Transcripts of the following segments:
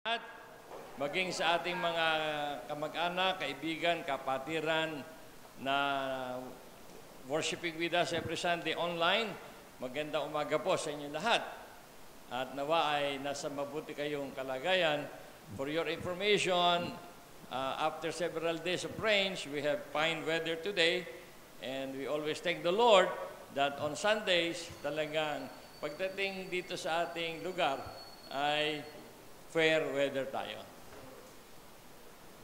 At maging sa ating mga kamag-anak, kaibigan, kapatiran na worshiping with us every Sunday online, magandang umaga po sa inyo lahat. At nawa ay nasa mabuti kayong kalagayan. For your information, after several days of rains, we have fine weather today, and we always thank the Lord that on Sundays, talagang pagdating dito sa ating lugar ay fair weather tayo.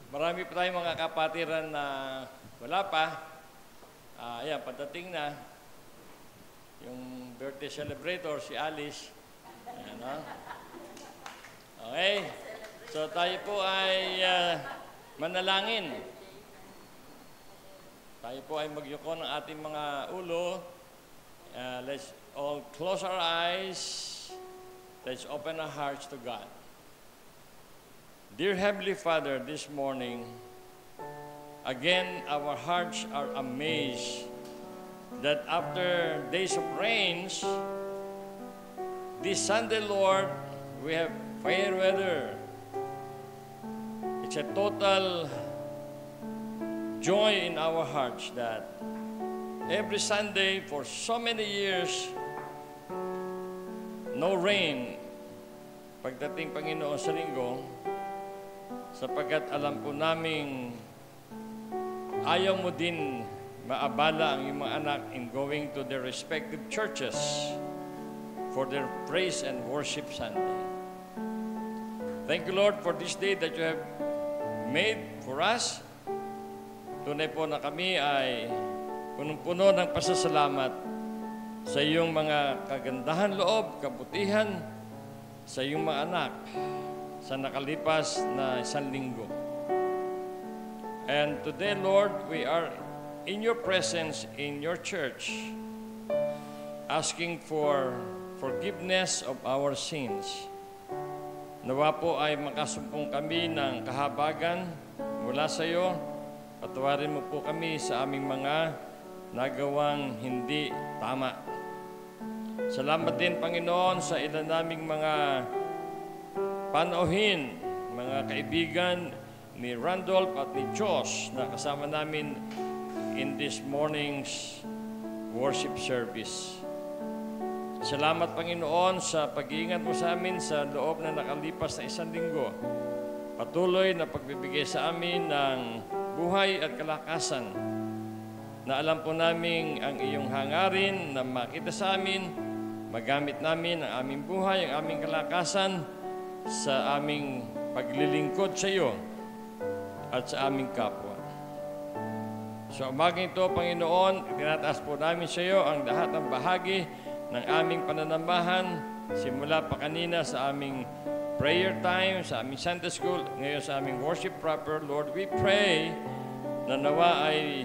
Marami pa tayong mga kapatiran na wala pa. Ayan, pagdating na. Yung birthday celebrator, si Alice. Ayan, no? Okay. So tayo po ay manalangin. Tayo po ay magyuko ng ating mga ulo. Let's all close our eyes. Let's open our hearts to God. Dear Heavenly Father, this morning, again, our hearts are amazed that after days of rains, this Sunday, Lord, we have fair weather. It's a total joy in our hearts that every Sunday for so many years, no rain. Pagdating Panginoon sa linggo, sapagkat alam po naming ayaw mo din maabala ang iyong mga anak in going to their respective churches for their praise and worship Sunday. Thank you, Lord, for this day that you have made for us. Tunay po na kami ay punong-puno ng pasasalamat sa iyong mga kagandahan loob, kabutihan sa iyong mga anak sa nakalipas na isang linggo. And today, Lord, we are in your presence in your church, asking for forgiveness of our sins. Nawa po ay makasumpong kami ng kahabagan mula sa iyo. Patawarin mo po kami sa aming mga nagawang hindi tama. Salamat din, Panginoon, sa ilan naming mga panauhin, mga kaibigan ni Randolph at ni Josh na kasama namin in this morning's worship service. Salamat, Panginoon, sa pag-iingat mo sa amin sa loob na nakalipas na isang linggo. Patuloy na pagbibigay sa amin ng buhay at kalakasan na alam po namin ang iyong hangarin na makita sa amin, magamit namin ang aming buhay, ang aming kalakasan sa aming paglilingkod sa iyo at sa aming kapwa. So, umagang ito, Panginoon, tinataas po namin sa iyo ang lahat ng bahagi ng aming pananambahan, simula pa kanina sa aming prayer time, sa aming Sunday school, ngayon sa aming worship proper. Lord, we pray na nawa ay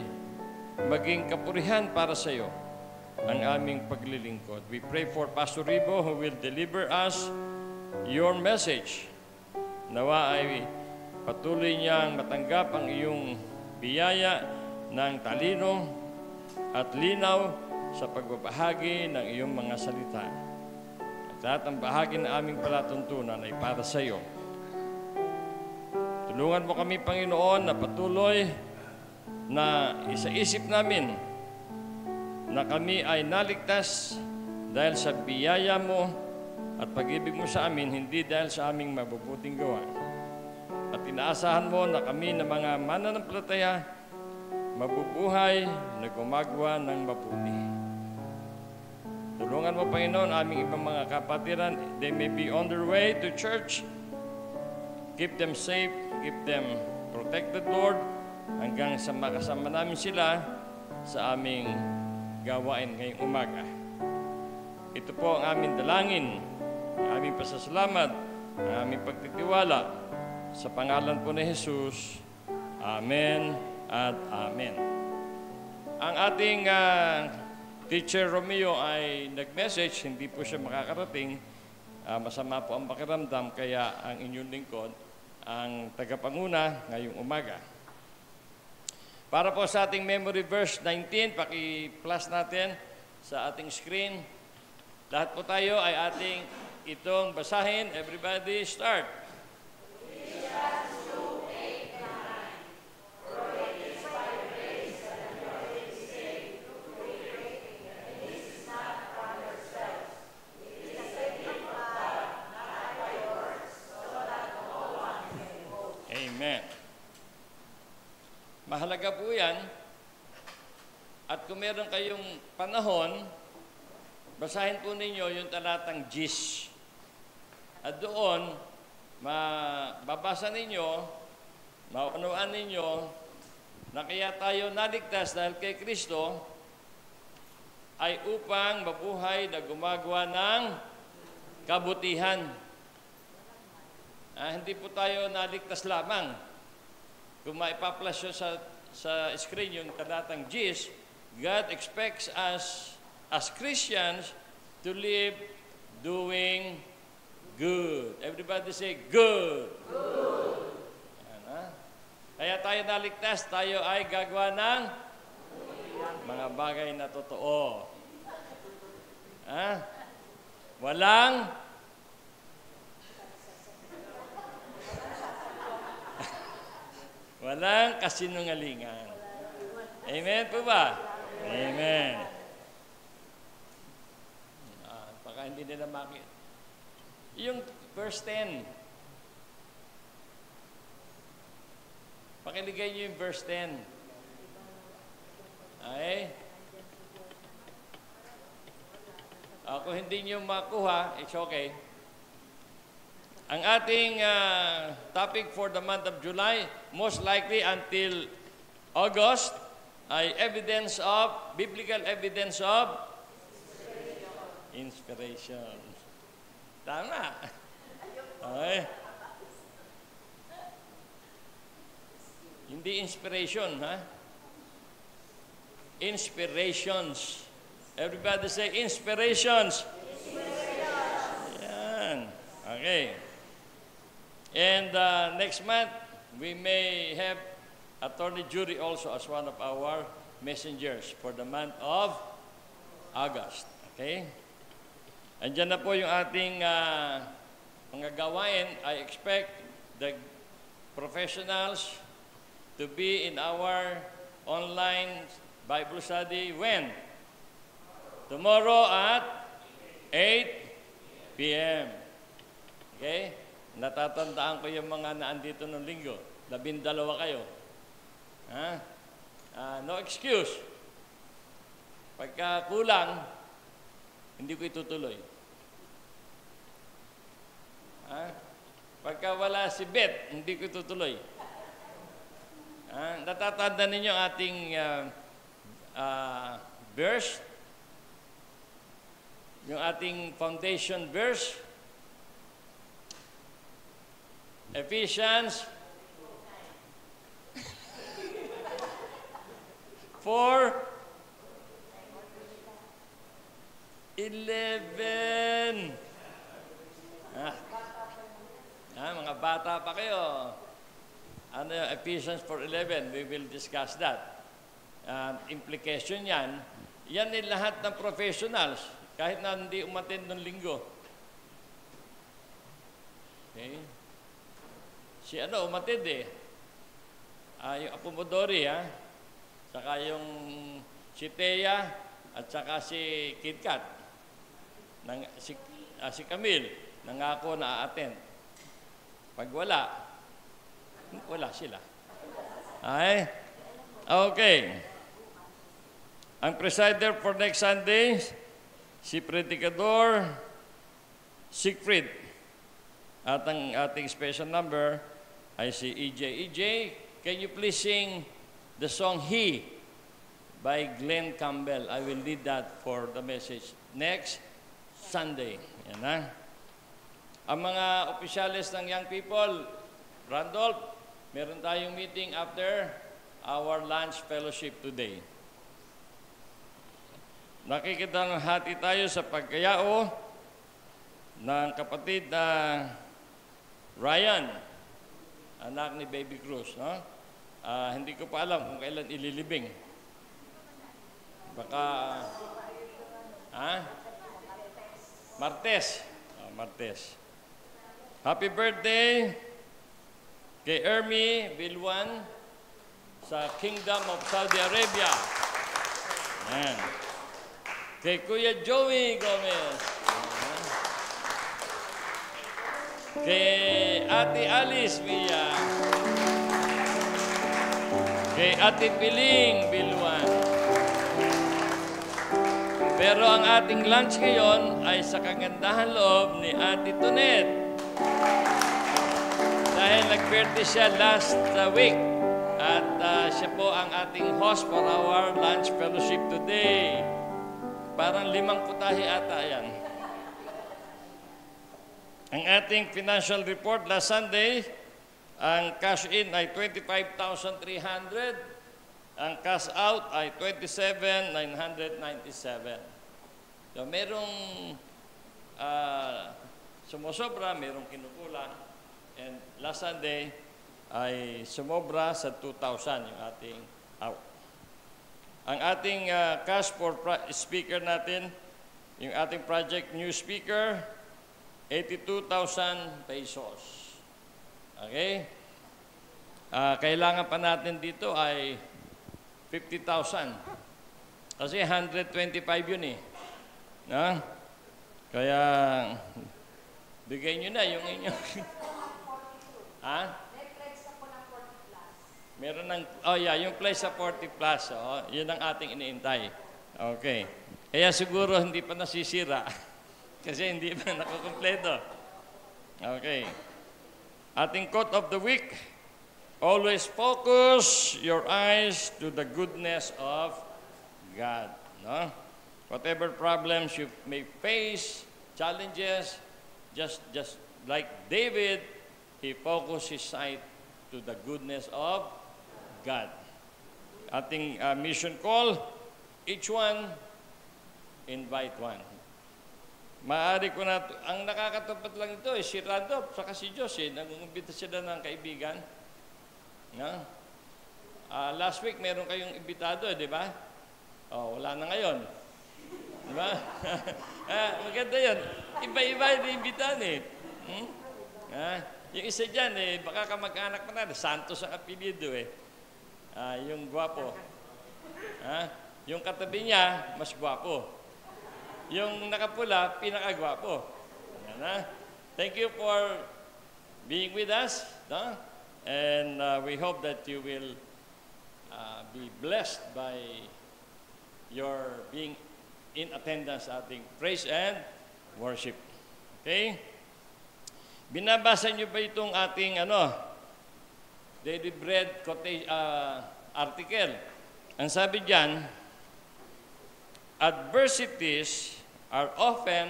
maging kapurihan para sa iyo ang aming paglilingkod. We pray for Pastor Ribo who will deliver us your message. Nawa ay patuloy niyang matanggap ang iyong biyaya ng talino at linaw sa pagbabahagi ng iyong mga salita. At lahat ng bahagi ng aming palatuntunan ay para sa iyo. Tulungan mo kami, Panginoon, na patuloy na isaisip namin na kami ay naligtas dahil sa biyaya mo at pag-ibig mo sa amin, hindi dahil sa aming mabubuting gawa. At inaasahan mo na kami na mga mananampalataya, mabubuhay na gumagawa ng mabuti. Tulungan mo, Panginoon, aming ibang mga kapatiran. They may be on their way to church. Keep them safe, keep them protected, Lord, hanggang sa makasama namin sila sa aming gawain ngayong umaga. Ito po ang aming dalangin, ang aming pasasalamat, ang aming pagtitiwala sa pangalan po ni Jesus. Amen at Amen. Ang ating teacher Romeo ay nag-message, hindi po siya makakarating. Masama po ang pakiramdam, kaya ang inyong lingkod ang tagapanguna ngayong umaga. Para po sa ating memory verse 19, paki-plus natin sa ating screen. Lahat po tayo ay ating itong basahin. Everybody start. Amen. Mahalaga po yan. At kung meron kayong panahon, basahin po ninyo yung talatang Gis. At doon, mababasa ninyo, maunawaan ninyo, na kaya tayo naligtas dahil kay Kristo ay upang mabuhay na gumagawa ng kabutihan. Hindi po tayo naligtas lamang. Kung maipaplas sa screen yung talatang Gis, God expects us as Christians to live doing good. Everybody say, good. Good. Kaya tayo naligtas, tayo ay gagawa ng mga bagay na totoo. Walang kasinungalingan. Amen po ba? Amen. Baka hindi nila makita. Yung verse 10. Pakiligay niyo yung verse 10. Ay? Kung hindi niyo makuha, it's okay. Ang ating topic for the month of July, most likely until August, ay biblical evidence of inspiration. Tama. Okay. Hindi inspiration, ha? Inspirations. Everybody say inspirations. Inspirations. Yan. Okay. And next month, we may have Attorney Jury also as one of our messengers for the month of August. Okay? Andyan na po yung ating mga gawain. I expect the professionals to be in our online Bible study when? Tomorrow at 8 p.m. Okay? Natatandaan ko yung mga naandito ng linggo. 12 kayo. No excuse. Pagka kulang, hindi ko itutuloy. Pagka wala si Beth, hindi ko itutuloy. Natatanda ninyo ating verse, yung ating foundation verse, Ephesians 4:11. Mga bata pa kayo. Ephesians 4:11, we will discuss that. Implication yan. Yan ay lahat ng professionals, kahit na hindi umattend ng linggo. Okay? Si umattend yung Apo Modori, saka yung si Thea, at saka si Kid Kat. Si Camille, nangako na a-attend. Pag wala sila. Ay? Okay. Ang presider for next Sunday, si Predicador Siegfried. At ang ating special number ay si EJ. EJ, can you please sing the song He by Glenn Campbell? I will lead that for the message next Sunday. Yan na. Ang mga opisyalis ng young people, Randolph, meron tayong meeting after our lunch fellowship today. Nakikita ng hati tayo sa pagkayao ng kapatid na Ryan, anak ni Baby Cruz. No? Hindi ko pa alam kung kailan ililibing. Baka, Martes. Martes. Happy birthday kay Ermi Bilwan sa Kingdom of Saudi Arabia. Ayan. Kay Kuya Joey Gomez. Kay Ate Alice Villa. Kay Ate Piling Biluan. Pero ang ating lunch ngayon ay sa kagandahan loob ni Ate Tonet. Dahil nag-birthday siya last week. At siya po ang ating host for our lunch fellowship today. Parang 5 putahe ata yan. Ang ating financial report last Sunday, ang cash in ay 25,300. Ang cash out ay 27,997. So, merong sumusobra, merong kinukulang. And last Sunday ay sumobra sa 2,000 yung ating out. Ang ating cash for speaker natin, yung ating project new speaker, 82,000 pesos. Okay? Kailangan pa natin dito ay 50,000. Kasi 125 yun eh. Na? Kaya, bigay nyo na yung inyong... Ha? Meron ng... Oh yeah, yung place sa 40 plus. Oh, yun ang ating iniintay. Okay. Kaya siguro hindi pa nasisira. Kasi hindi pa nakukumpleto. Okay. Ating quote of the week. Always focus your eyes to the goodness of God. No? Whatever problems you may face, challenges, just like David, he focused his sight to the goodness of God. Ating mission call, each one, invite one. Maaari ko na, ang nakakatapat lang ito, si Randolph, saka si Jose, nag-umbita sila ng kaibigan. No? Last week, meron kayong imbitado, di ba? Oh, wala na ngayon. Di ba? Maganda yun. Iba-iba yung imbitahan eh. Yung isa dyan, baka kamag-anak mo na, Santos ang apelido eh. Yung gwapo. Yung katabi niya, mas gwapo. Yung nakapula, pinakagwapo. Thank you for being with us. No? And we hope that you will be blessed by your being in attendance at ating praise and worship. Okay? Binabasa niyo ba itong ating Daily Bread article? Ang sabi diyan, adversities are often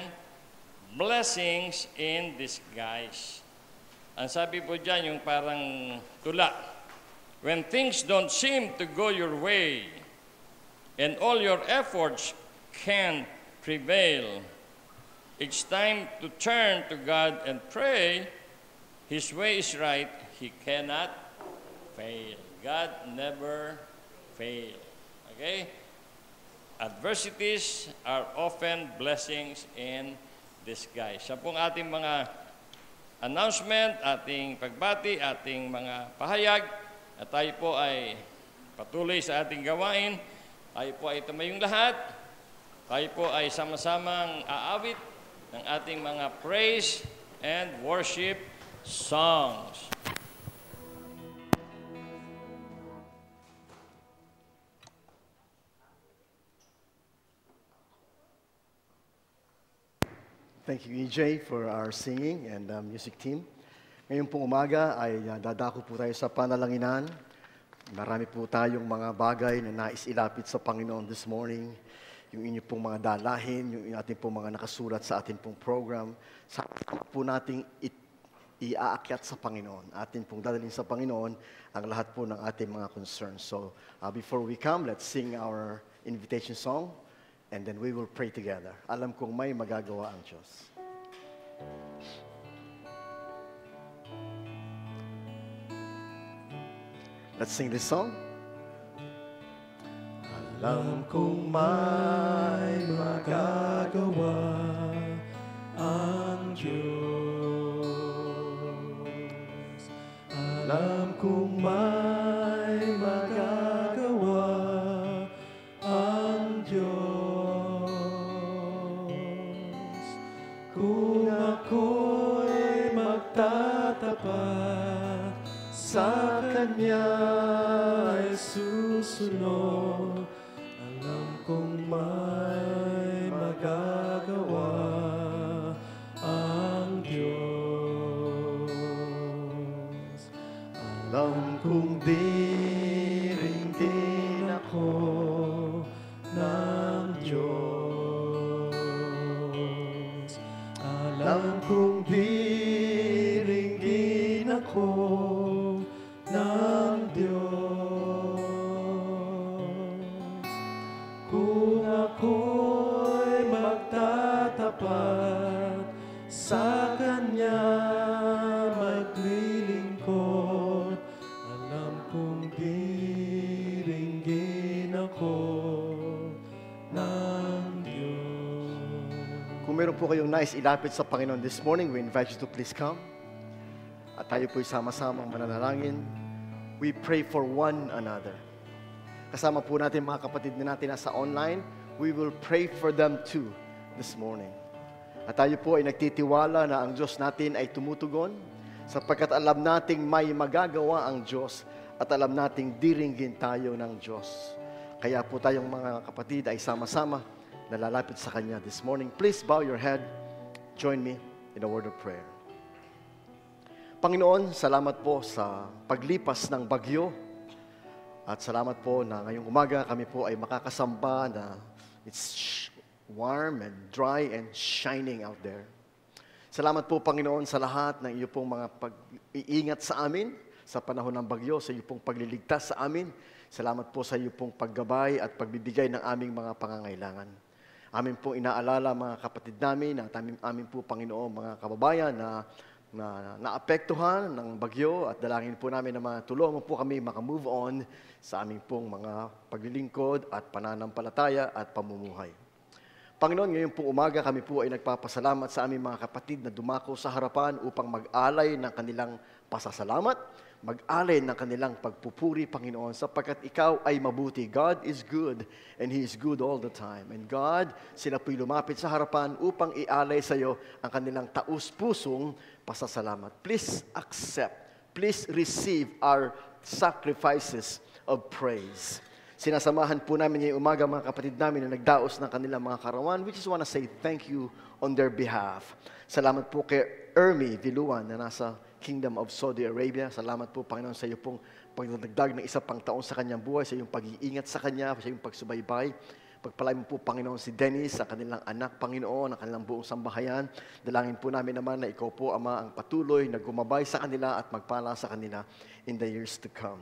blessings in disguise. Ang sabi po dyan, yung parang tula. When things don't seem to go your way and all your efforts can't prevail, it's time to turn to God and pray. His way is right. He cannot fail. God never fails. Okay? Adversities are often blessings in disguise. Sa pong ating mga announcement, ating pagbati, ating mga pahayag, at tayo po ay patuloy sa ating gawain. Tayo po ay tumayong lahat. Tayo po ay sama-samang aawit ng ating mga praise and worship songs. Thank you, EJ, for our singing and music team. Ngayon pong umaga ay dadako po tayo sa panalanginan. Marami po tayong mga bagay na nais ilapit sa Panginoon this morning. Yung inyo pong mga dalahin, yung ating pong mga nakasulat sa ating pong program. Sa po nating iaakyat sa Panginoon. Atin pong dadalhin sa Panginoon ang lahat po ng ating mga concerns. So, before we come, let's sing our invitation song. And then we will pray together. Alam kong may magagawa ang Diyos. Let's sing this song. Alam kong may magagawa ang Diyos. Alam kong may magagawa ang Diyos. Kung ako'y magtatayo magtatapat, sa Kanya ay susunod. Alam kong may magagawa ang Diyos. Alam kong diringgin ako ng Diyos. Alam kong diringgin ako ng Diyos. Kung ako'y magtatapat, sa Kanya maglilingkod, alam kong diringgin ako ng Diyos. Kung meron po kayong nais ilapit sa Panginoon this morning, we invite you to please come. At tayo po'y sama-samang mananalangin. We pray for one another. Kasama po natin mga kapatid na natin nasa online, we will pray for them too this morning. At tayo po ay nagtitiwala na ang Diyos natin ay tumutugon sapagkat alam nating may magagawa ang Diyos at alam nating diringgin tayo ng Diyos. Kaya po tayong mga kapatid ay sama-sama na lalapit sa Kanya this morning. Please bow your head. Join me in a word of prayer. Panginoon, salamat po sa paglipas ng bagyo. At salamat po na ngayong umaga kami po ay makakasamba na it's warm and dry and shining out there. Salamat po, Panginoon, sa lahat ng iyo pong mga pag-iingat sa amin sa panahon ng bagyo, sa iyo pong pagliligtas sa amin. Salamat po sa iyo pong paggabay at pagbibigay ng aming mga pangangailangan. Amin po inaalala mga kapatid namin at amin po, Panginoon, mga kababayan na naapektuhan ng bagyo at dalangin po namin na matulungan po kami makamove on sa aming pong mga paglilingkod at pananampalataya at pamumuhay. Panginoon, ngayon pong umaga kami po ay nagpapasalamat sa aming mga kapatid na dumako sa harapan upang mag-alay ng kanilang pasasalamat, mag-alay ng kanilang pagpupuri, Panginoon, sapagkat Ikaw ay mabuti. God is good and He is good all the time. And God, sila po'y lumapit sa harapan upang ialay sa iyo ang kanilang taus-pusong pasasalamat. Please accept, please receive our sacrifices of praise. Sinasamahan po namin ngayong umaga mga kapatid namin na nagdaos ng kanilang mga karawan. We just want to say thank you on their behalf. Salamat po kay Ermi Viluan na nasa Kingdom of Saudi Arabia. Salamat po, Panginoon, sa iyo pong pagdadagdag ng isa pang taon sa kanyang buhay, sa iyong pag-iingat sa kanya, sa iyong pagsubaybay. Pagpalain mo po, Panginoon, si Dennis, sa kanilang anak, Panginoon, ang kanilang buong sambahayan. Dalangin po namin naman na ikaw po, Ama, ang patuloy na gumabay sa kanila at magpala sa kanila in the years to come.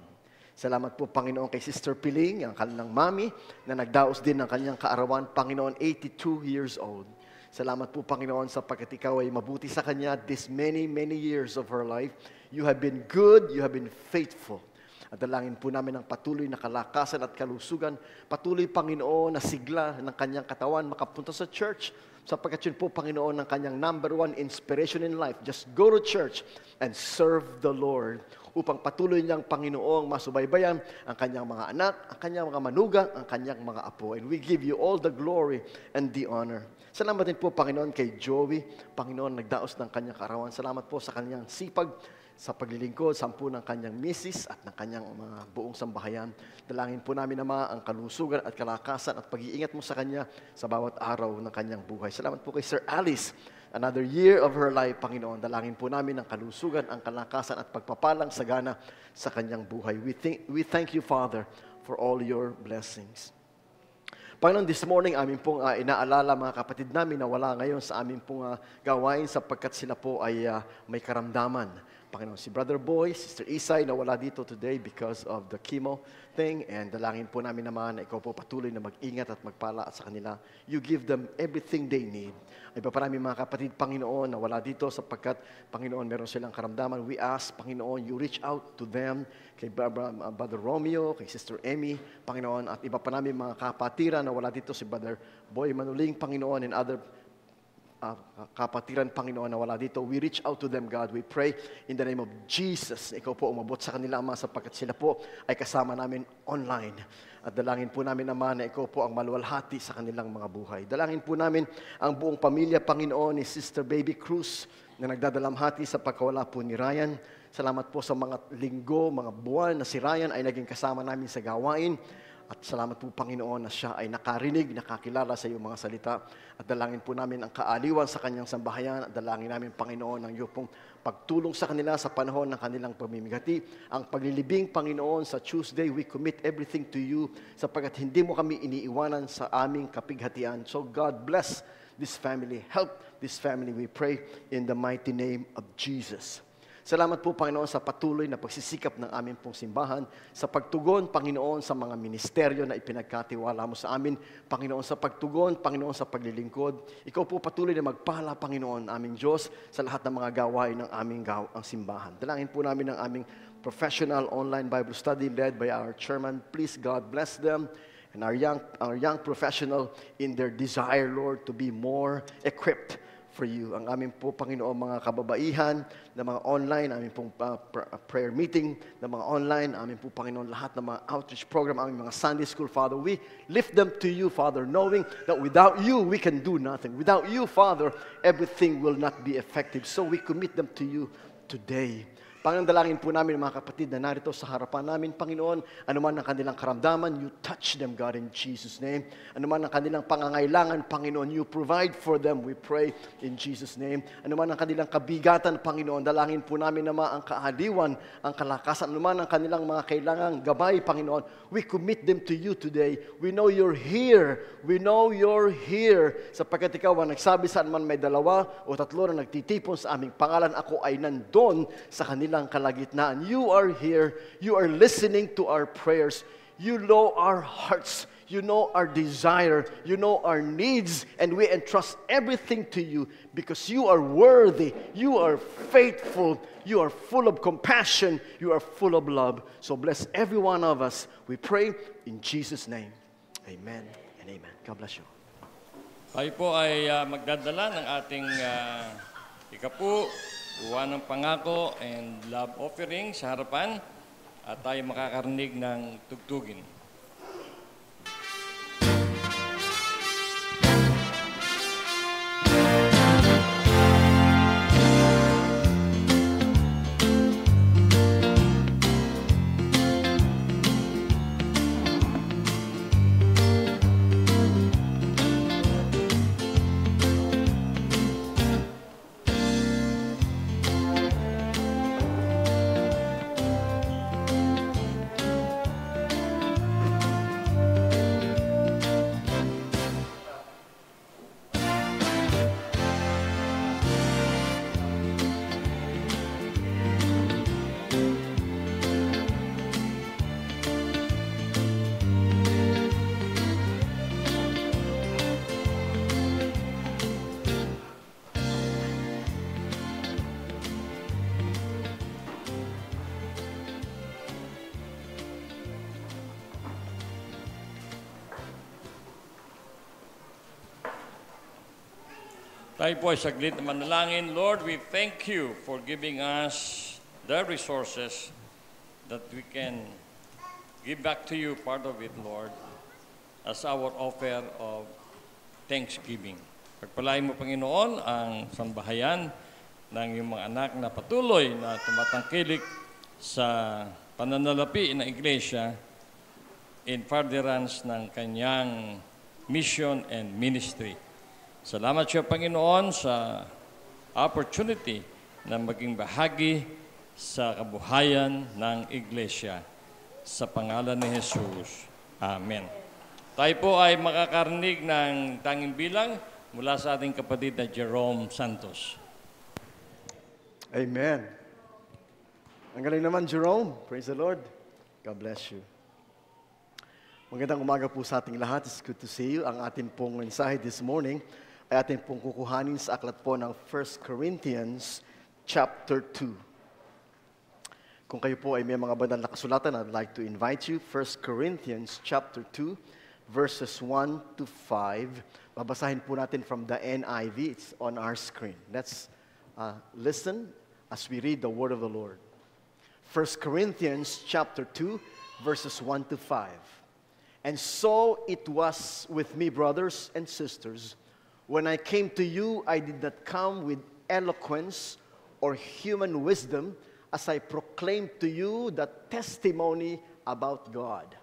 Salamat po, Panginoon, kay Sister Piling, ang kanilang mami, na nagdaos din ng kanyang kaarawan, Panginoon, 82 years old. Salamat po, Panginoon, sapagkat ikaw ay mabuti sa kanya this many, many years of her life. You have been good, you have been faithful. At dalangin po namin ang patuloy na kalakasan at kalusugan, patuloy, Panginoon, na sigla ng kanyang katawan, makapunta sa church, sapagkat yun po, Panginoon, ang kanyang number one inspiration in life. Just go to church and serve the Lord upang patuloy niyang, Panginoong, masubaybayan ang kanyang mga anak, ang kanyang mga manugang, ang kanyang mga apo. And we give you all the glory and the honor. Salamat din po, Panginoon, kay Joey. Panginoon, nagdaos ng kanyang kaarawan. Salamat po sa kanyang sipag, sa paglilingkod, sampu ng kanyang misis at ng kanyang mga buong sambahayan. Dalangin po namin naman ang kalusugan at kalakasan at pag-iingat mo sa kanya sa bawat araw ng kanyang buhay. Salamat po kay Sir Alice. Another year of her life, Panginoon. Dalangin po namin ang kalusugan, ang kalakasan at pagpapalang sagana sa kanyang buhay. We thank you, Father, for all your blessings. Panginoon, this morning, amin pong inaalala mga kapatid namin na wala ngayon sa amin pong gawain sapagkat sila po ay may karamdaman. Panginoon, si Brother Boy, Sister Isay, nawala dito today because of the chemo thing. And dalangin po namin naman na ikaw po patuloy na mag-ingat at magpala sa kanila. You give them everything they need. Iba pa namin mga kapatid, Panginoon, na wala dito sapagkat, Panginoon, meron silang karamdaman. We ask, Panginoon, you reach out to them, kay Brother Romeo, kay Sister Emmy, Panginoon, at iba pa namin mga kapatiran na wala dito si Brother Boy Manuling, Panginoon, and other kapatiran, Panginoon, na wala dito. We reach out to them, God. We pray in the name of Jesus. Ikaw po umabot sa kanila, Ama, sapagkat sila po ay kasama namin online. At dalangin po namin, Ama, na ikaw po ang maluwalhati sa kanilang mga buhay. Dalangin po namin ang buong pamilya, Panginoon, ni Sister Baby Cruz na nagdadalamhati sa pagkawala po ni Ryan. Salamat po sa mga linggo, mga buwan na si Ryan ay naging kasama namin sa gawain. At salamat po, Panginoon, na siya ay nakarinig, nakakilala sa iyong mga salita. At dalangin po namin ang kaaliwan sa kanyang sambahayan. At dalangin namin, Panginoon, ang iyong pong pagtulong sa kanila sa panahon ng kanilang pamimigati. Ang paglilibing, Panginoon, sa Tuesday, we commit everything to you sapagkat hindi mo kami iniiwanan sa aming kapighatian. So God bless this family. Help this family, we pray, in the mighty name of Jesus. Salamat po, Panginoon, sa patuloy na pagsisikap ng aming pong simbahan, sa pagtugon, Panginoon, sa mga ministeryo na ipinagkatiwala mo sa amin, Panginoon, sa pagtugon, Panginoon, sa paglilingkod. Ikaw po patuloy na magpala, Panginoon, aming Diyos, sa lahat ng mga gawain ng aming ang simbahan. Dalangin po namin ang aming professional online Bible study led by our chairman. Please, God bless them. And our young professional in their desire, Lord, to be more equipped for you. Ang aming po, Panginoon, mga kababaihan na mga online, aming pong prayer meeting na mga online, aming po, Panginoon, lahat ng mga outreach program, aming mga Sunday school, Father, we lift them to you, Father, knowing that without you, we can do nothing. Without you, Father, everything will not be effective. So we commit them to you today. Panginoon, dalangin po namin mga kapatid na narito sa harapan namin, Panginoon, anuman ang kanilang karamdaman, you touch them, God, in Jesus' name. Anuman ang kanilang pangangailangan, Panginoon, you provide for them, we pray in Jesus' name. Anuman ang kanilang kabigatan, Panginoon, dalangin po namin naman ang kaaliwan, ang kalakasan, anuman ang kanilang mga kailangang gabay, Panginoon, we commit them to you today. We know you're here. We know you're here. Sapagkat ikaw ang nagsabi saan man may dalawa o tatlo na nagtitipon sa aming pangalan, ako ay nandun sa kanila ang kalagitnaan. You are here. You are listening to our prayers. You know our hearts. You know our desire. You know our needs. And we entrust everything to you because you are worthy. You are faithful. You are full of compassion. You are full of love. So bless every one of us. We pray in Jesus' name. Amen and amen. God bless you. Tayo po ay magdadala ng ating ikapu, buwan ng pangako and love offering sa harapan at tayo makakarinig ng tugtugin. Tayo po ay saglit na manalangin. Lord, we thank you for giving us the resources that we can give back to you, part of it, Lord, as our offer of thanksgiving. Pagpalain mo, Panginoon, ang sambahayan ng iyong mga anak na patuloy na tumatangkilik sa pananalapi ng Iglesia in furtherance ng kanyang mission and ministry. Salamat siya, Panginoon, sa opportunity na maging bahagi sa kabuhayan ng Iglesia. Sa pangalan ni Jesus. Amen. Tayo po ay makakarinig ng tanging bilang mula sa ating kapatid na Jerome Santos. Amen. Ang galing naman, Jerome. Praise the Lord. God bless you. Magandang umaga po sa ating lahat. It's good to see you. Ang ating pong mensahe this morning ay ating pong kukuhanin sa aklat po ng 1 Corinthians chapter 2. Kung kayo po ay may mga banal na kasulatan, I'd like to invite you, 1 Corinthians chapter 2, verses 1 to 5. Babasahin po natin from the NIV. It's on our screen. Let's listen as we read the word of the Lord. 1 Corinthians chapter 2, verses 1 to 5. And so it was with me, brothers and sisters. When I came to you, I did not come with eloquence or human wisdom, as I proclaimed to you the testimony about God.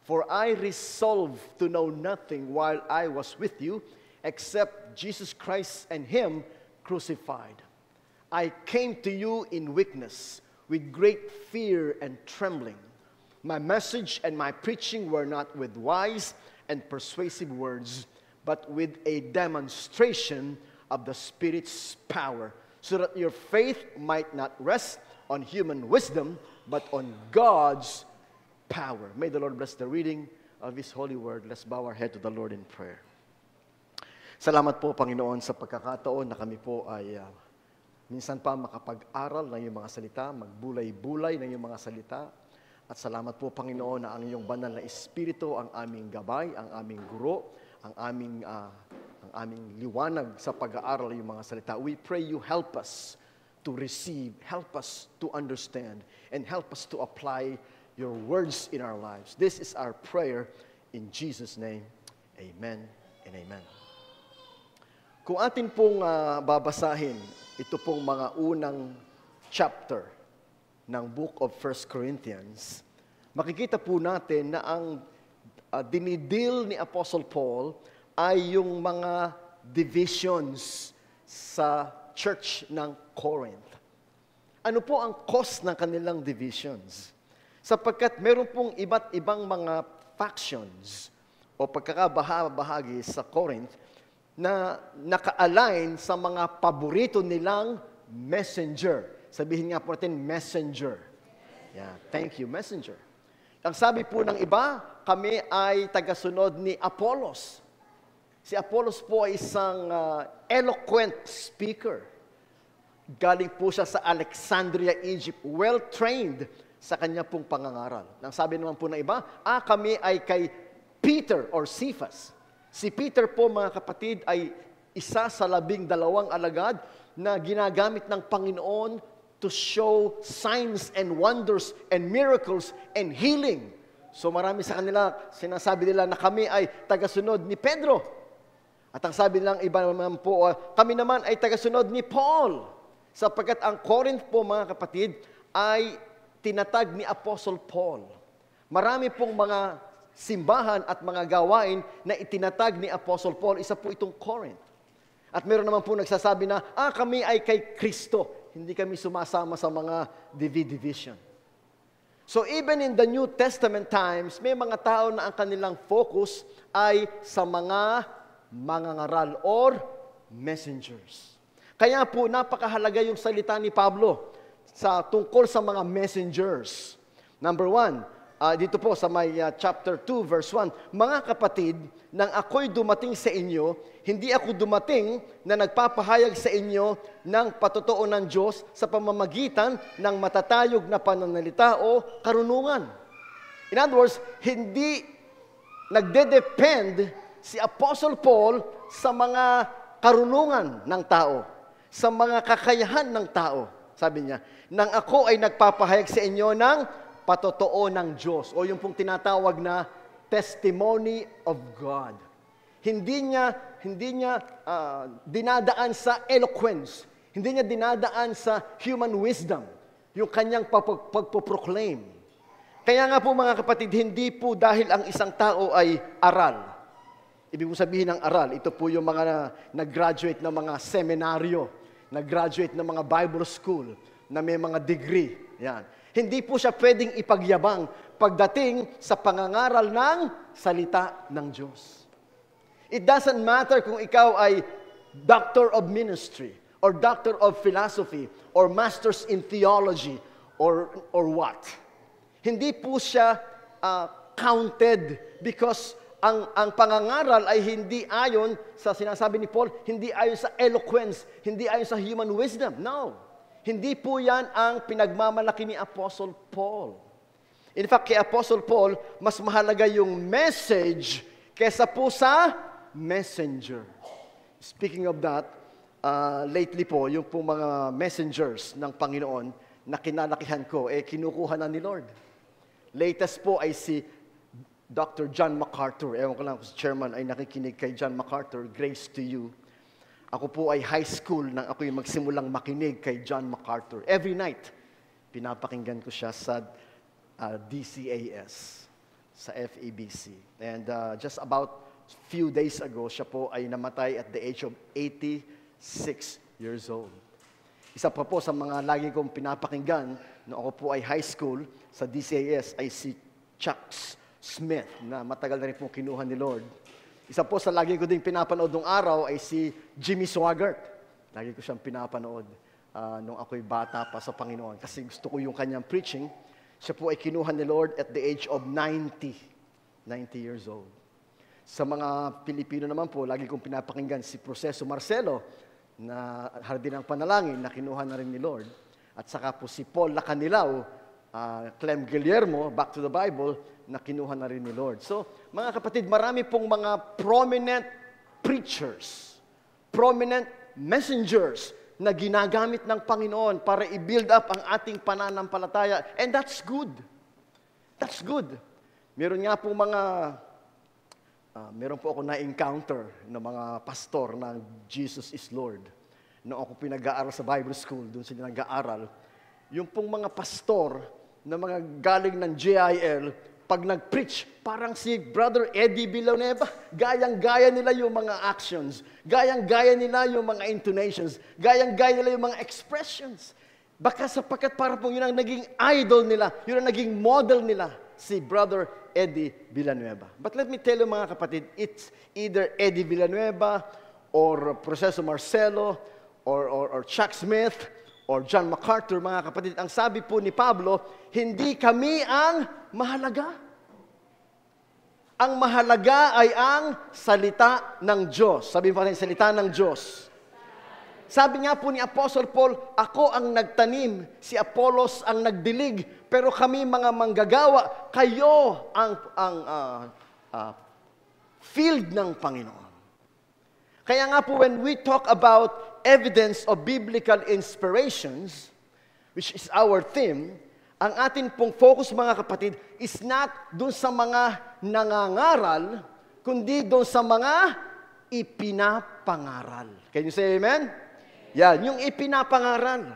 For I resolved to know nothing while I was with you, except Jesus Christ and Him crucified. I came to you in weakness, with great fear and trembling. My message and my preaching were not with wise and persuasive words, but with a demonstration of the Spirit's power, so that your faith might not rest on human wisdom, but on God's power. May the Lord bless the reading of His holy word. Let's bow our head to the Lord in prayer. Salamat po, Panginoon, sa pagkakataon na kami po ay minsan pa makapag-aral ng iyong mga salita, magbulay-bulay ng iyong mga salita. At salamat po, Panginoon, na ang iyong banal na Espiritu ang aming gabay, ang aming guro, ang aming liwanag sa pag-aaral ng iyong mga salita. We pray you help us to receive, help us to understand, and help us to apply your words in our lives. This is our prayer in Jesus' name. Amen and amen. Kung atin pong babasahin, ito pong mga unang chapter ng book of 1 Corinthians, makikita po natin na ang dinidil ni Apostle Paul ay yung mga divisions sa church ng Corinth. Ano po ang cause ng kanilang divisions? Sapagkat meron pong iba't ibang mga factions o pagkakabahagi sa Corinth na naka-align sa mga paborito nilang messenger. Sabihin nga po natin, messenger. Yeah, thank you, messenger. Ang sabi po ng iba, kami ay tagasunod ni Apollos. Si Apollos po ay isang eloquent speaker. Galing po siya sa Alexandria, Egypt, well-trained sa kanya pong pangangaral. Nang sabi naman po ng iba, kami ay kay Peter or Cephas. Si Peter po, mga kapatid, ay isa sa 12 alagad na ginagamit ng Panginoon to show signs and wonders and miracles and healing. So marami sa kanila, sinasabi nila na kami ay tagasunod ni Pedro. At ang sabi nilang iba naman po, kami naman ay tagasunod ni Paul. Sapagkat ang Corinth po, mga kapatid, ay tinatag ni Apostle Paul. Marami pong mga simbahan at mga gawain na itinatag ni Apostle Paul. Isa po itong Corinth. At meron naman po nagsasabi na, kami ay kay Kristo. Hindi kami sumasama sa mga division. So even in the New Testament times, may mga tao na ang kanilang focus ay sa mga mangangaral or messengers. Kaya po napakahalaga yung salita ni Pablo tungkol sa mga messengers. Number 1, dito po sa may chapter 2, verse 1, mga kapatid, nang ako'y dumating sa inyo, hindi ako dumating na nagpapahayag sa inyo ng patotoo ng Diyos sa pamamagitan ng matatayog na pananalita o karunungan. In other words, hindi nagde-depend si Apostle Paul sa mga karunungan ng tao, sa mga kakayahan ng tao. Sabi niya, nang ako ay nagpapahayag sa inyo ng patotoo ng Diyos o yung pong tinatawag na testimony of God. Hindi niya dinadaan sa eloquence. Hindi niya dinadaan sa human wisdom, yung kanyang pagpoproclaim. Kaya nga po, mga kapatid, hindi po dahil ang isang tao ay aral. Ibig po sabihin ng aral, ito po yung mga nag-graduate ng mga seminaryo, nag-graduate ng mga Bible school, na may mga degree. Yan. Hindi po siya pwedeng ipagyabang pagdating sa pangangaral ng salita ng Diyos. It doesn't matter kung ikaw ay doctor of ministry, or doctor of philosophy, or masters in theology, or what. Hindi po siya counted because ang pangangaral ay hindi ayon sa sinasabi ni Paul, hindi ayon sa eloquence, hindi ayon sa human wisdom. No. Hindi po yan ang pinagmamalaki ni Apostle Paul. In fact, kay Apostle Paul, mas mahalaga yung message, kesa po sa messenger. Speaking of that, lately po, yung po mga messengers ng Panginoon na kinalakihan ko, kinukuha na ni Lord. Latest po ay si Dr. John MacArthur. Ewan ko lang kung si Chairman ay nakikinig kay John MacArthur. Grace to you. Ako po ay high school nang ako yung magsimulang makinig kay John MacArthur. Every night, pinapakinggan ko siya sa DCAS, sa FEBC. And just about few days ago, siya po ay namatay at the age of 86 years old. Isa pa po sa mga lagi kong pinapakinggan noong ako po ay high school sa DCAS ay si Chuck Smith na matagal na rin po kinuha ni Lord. Isa po sa lagi ko din pinapanood nung araw ay si Jimmy Swaggart. Lagi ko siyang pinapanood nung ako'y bata pa sa Panginoon kasi gusto ko yung kanyang preaching. Siya po ay kinuha ni Lord at the age of 90 years old. Sa mga Pilipino naman po, lagi kong pinapakinggan si Proceso Marcelo na Hardin ng Panalangin na kinuha na rin ni Lord. At saka po si Paul Lacanilao, Clem Guillermo, Back to the Bible, na kinuha na rin ni Lord. So, mga kapatid, marami pong mga prominent preachers, prominent messengers na ginagamit ng Panginoon para i-build up ang ating pananampalataya. And that's good. That's good. Meron nga po meron po ako na-encounter ng mga pastor ng Jesus is Lord. Noong ako pinag-aaral sa Bible School, doon sila nag-aaral, yung pong mga pastor na mga galing ng JIL, pag nag-preach, parang si Brother Eddie Villanueva, gayang-gaya nila yung mga actions, gayang-gaya nila yung mga intonations, gayang-gaya nila yung mga expressions. Baka sapagkat parang pong yun ang naging idol nila, yun ang naging model nila, si Brother Eddie Villanueva. But let me tell you mga kapatid, it's either Eddie Villanueva or Proceso Marcelo or Chuck Smith or John MacArthur, mga kapatid. Ang sabi po ni Pablo, hindi kami ang mahalaga. Ang mahalaga ay ang salita ng Diyos. Sabi mo rin, salita ng Diyos. Sabi nga po ni Apostle Paul, ako ang nagtanim, si Apollos ang nagdilig, pero kami mga manggagawa, kayo ang field ng Panginoon. Kaya nga po when we talk about evidence of biblical inspirations, which is our theme, ang atin pong focus mga kapatid is not dun sa mga nangangaral, kundi dun sa mga ipinapangaral. Can you say amen? Yan, yung ipinapangaral.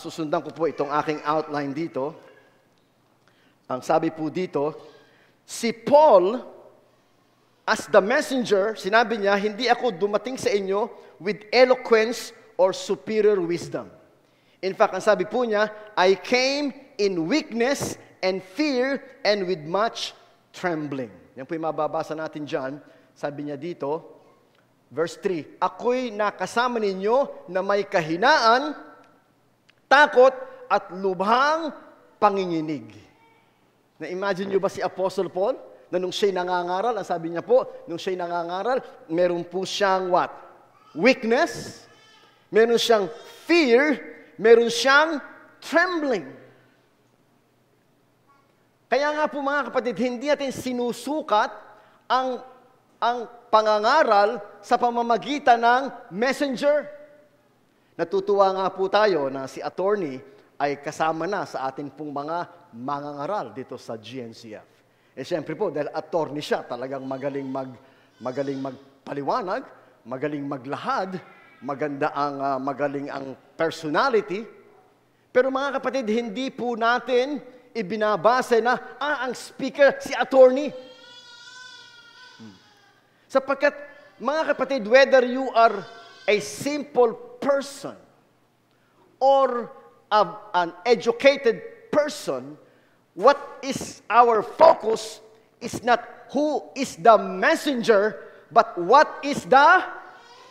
Susundan ko po itong aking outline dito. Ang sabi po dito, si Paul, as the messenger, sinabi niya, hindi ako dumating sa inyo with eloquence or superior wisdom. In fact, ang sabi po niya, I came in weakness and fear and with much trembling. Yan po yung mababasa natin dyan. Sabi niya dito, Verse 3, ako'y nakasama ninyo na may kahinaan, takot, at lubhang panginginig. Na-imagine nyo ba si Apostle Paul? Na nung siya'y nangangaral, ang sabi niya po, nung siya'y nangangaral, meron po siyang what? Weakness, meron siyang fear, meron siyang trembling. Kaya nga po mga kapatid, hindi natin sinusukat ang pangangaral sa pamamagitan ng messenger. Natutuwa nga po tayo na si attorney ay kasama na sa atin pong mga mangangaral dito sa GNCF. Siyempre po, dahil attorney siya, talagang magaling magpaliwanag, magaling maglahad, magaling ang personality. Pero mga kapatid, hindi po natin ibinabase na, ang speaker, si attorney. Sapagkat, mga kapatid, whether you are a simple person or an educated person, what is our focus is not who is the messenger, but what is the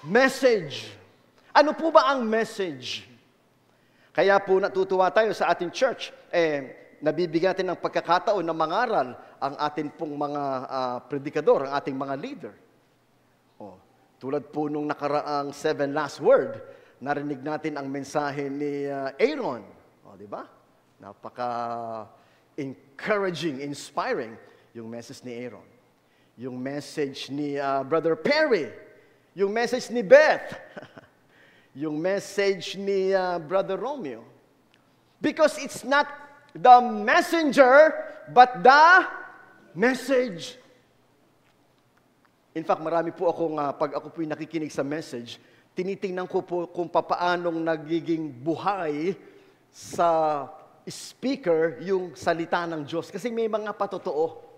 message. Ano po ba ang message? Kaya po natutuwa tayo sa ating church, nabibigyan natin ng pagkakataon na mangaral ang ating pong mga predikador, ang ating mga leader. Tulad po nung nakaraang 7 last word, narinig natin ang mensahe ni Aaron. Di ba? Napaka-encouraging, inspiring yung message ni Aaron. yung message ni Brother Perry, yung message ni Beth, yung message ni Brother Romeo. Because it's not the messenger, but the message. In fact, marami po akong, pag ako po'y nakikinig sa message, tinitingnan ko po kung papaanong nagiging buhay sa speaker yung salita ng Diyos. Kasi may mga patotoo.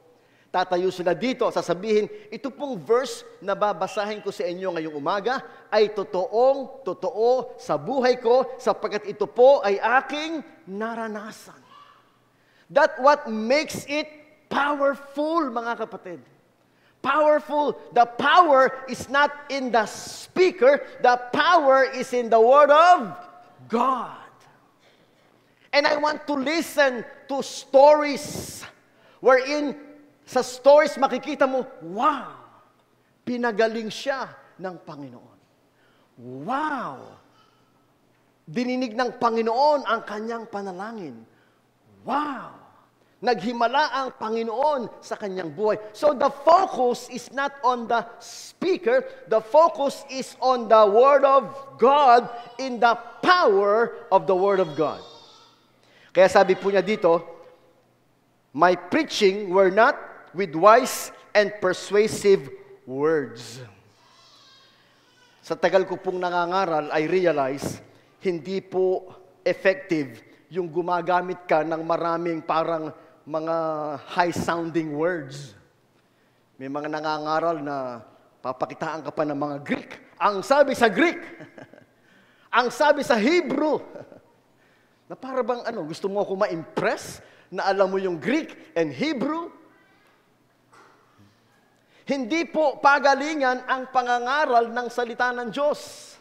Tatayo sila dito, sasabihin, ito pong verse na babasahin ko sa inyo ngayong umaga ay totoo sa buhay ko sapagkat ito po ay aking naranasan. That what makes it powerful, mga kapatid. Powerful. The power is not in the speaker. The power is in the Word of God. And I want to listen to stories wherein sa stories makikita mo, wow, pinagaling siya ng Panginoon. Wow, dininig ng Panginoon ang kanyang panalangin. Wow, naghimala ang Panginoon sa kanyang buhay. So the focus is not on the speaker, the focus is on the Word of God in the power of the Word of God. Kaya sabi po niya dito, my preaching were not with wise and persuasive words. Sa tagal ko pong nangangaral, I realize, hindi po effective yung gumagamit ka ng maraming parang mga high-sounding words. May mga nangangaral na papakitaan ka pa ng mga Greek. Ang sabi sa Greek, ang sabi sa Hebrew, na para bang gusto mo ako ma-impress na alam mo yung Greek and Hebrew? Hindi po pagalingan ang pangangaral ng salita ng Diyos.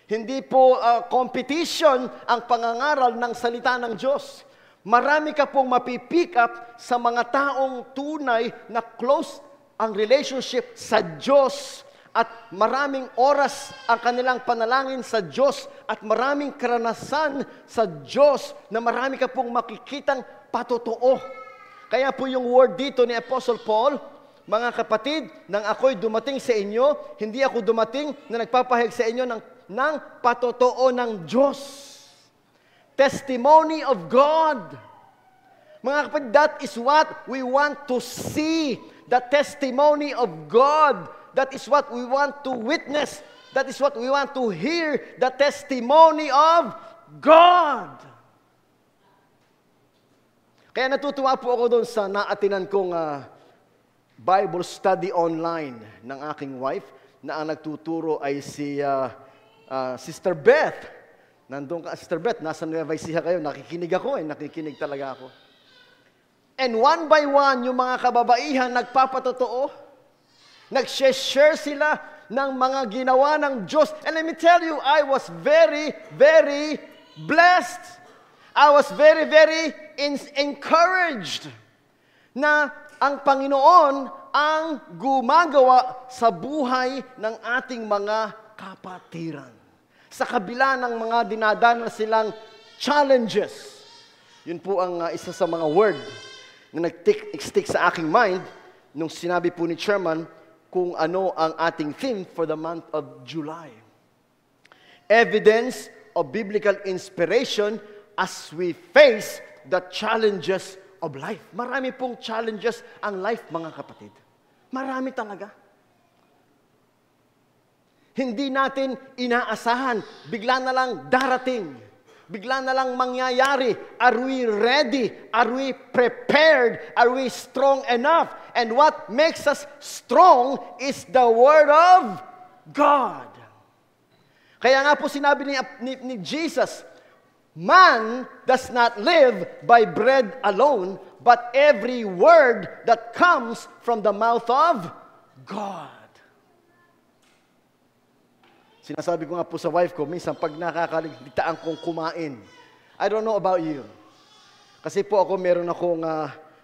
Hindi po competition ang pangangaral ng salita ng Diyos. Marami ka pong mapipick up sa mga taong tunay na close ang relationship sa Diyos at maraming oras ang kanilang panalangin sa Diyos at maraming karanasan sa Diyos na marami ka pong makikitang patotoo. Kaya po yung word dito ni Apostle Paul, mga kapatid, nang ako'y dumating sa inyo, hindi ako dumating na nagpapahayag sa inyo ng patotoo ng Diyos. Testimony of God. Mga kapatid, that is what we want to see. The testimony of God. That is what we want to witness. That is what we want to hear. The testimony of God. Kaya natutuwa po ako doon sa naatinan kong Bible study online ng aking wife na ang nagtuturo ay si Sister Beth. Nandun ka, Sister Beth, nasa Nueva Ecija kayo, nakikinig ako nakikinig talaga ako. And one by one, yung mga kababaihan nagpapatotoo, nag-share sila ng mga ginawa ng Diyos. And let me tell you, I was very, very blessed. I was very, very encouraged na ang Panginoon ang gumagawa sa buhay ng ating mga kapatiran. Sa kabila ng mga dinadanas silang challenges. Yun po ang isa sa mga word na nag-stick sa aking mind nung sinabi po ni Chairman kung ano ang ating theme for the month of July. Evidence of biblical inspiration as we face the challenges of life. Marami pong challenges ang life, mga kapatid. Marami talaga. Hindi natin inaasahan. Bigla na lang darating. Bigla na lang mangyayari. Are we ready? Are we prepared? Are we strong enough? And what makes us strong is the Word of God. Kaya nga po sinabi ni Jesus, man does not live by bread alone, but every word that comes from the mouth of God. Sinasabi ko nga po sa wife ko, minsan pag nakakaligtaan kong kumain, I don't know about you. Kasi po ako, meron akong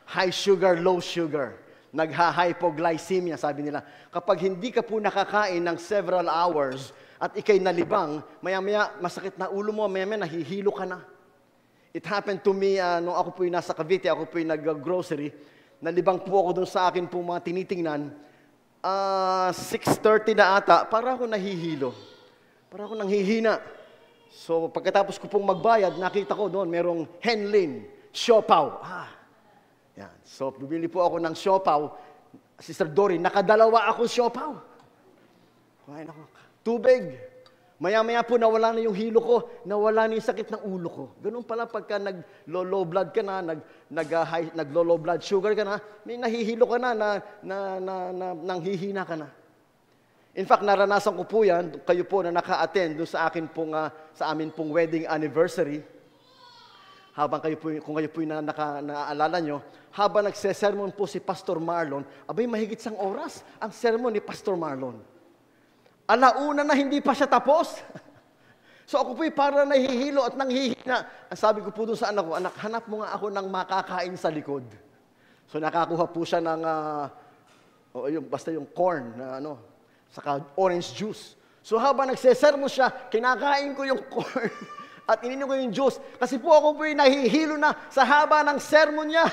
high sugar, low sugar. Nagha-hypoglycemia, sabi nila. Kapag hindi ka po nakakain ng several hours at ikay nalibang, maya-maya masakit na ulo mo, maya-maya nahihilo ka na. It happened to me, nung ako po'y nasa Cavite, ako po'y nag-grocery, nalibang po ako dun sa akin po mga tinitingnan, 6:30 na ata, para ako nahihilo. Para ako nanghihina. So, pagkatapos ko pong magbayad, nakita ko doon, merong Henlin, siopaw. Yan. So, bibili po ako ng siopaw. Sister Dory, nakadalawa ako siopaw. Kumain ako. Tubig. Maya-maya po, nawala na yung hilo ko, nawala na yung sakit ng ulo ko. Ganun pala pagka nag-low blood ka na, nag-low blood sugar ka na, may nahihilo ka na, nanghihina ka na. In fact, naranasan ko po yan, kayo po na naka-attend doon sa amin pong wedding anniversary. Habang kung kayo po yung naaalala nyo, habang nagse-sermon po si Pastor Marlon, abay mahigit sang oras ang sermon ni Pastor Marlon. Alauna na hindi pa siya tapos. So ako po'y para nahihilo at nanghihina. Ang sabi ko po doon sa anak ko, anak, hanap mo nga ako ng makakain sa likod. So nakakuha po siya ng, basta yung corn, saka orange juice. So habang nagsesermo siya, kinakain ko yung corn at ininom ko yung juice. Kasi po ako po'y nahihilo na sa haba ng sermon niya.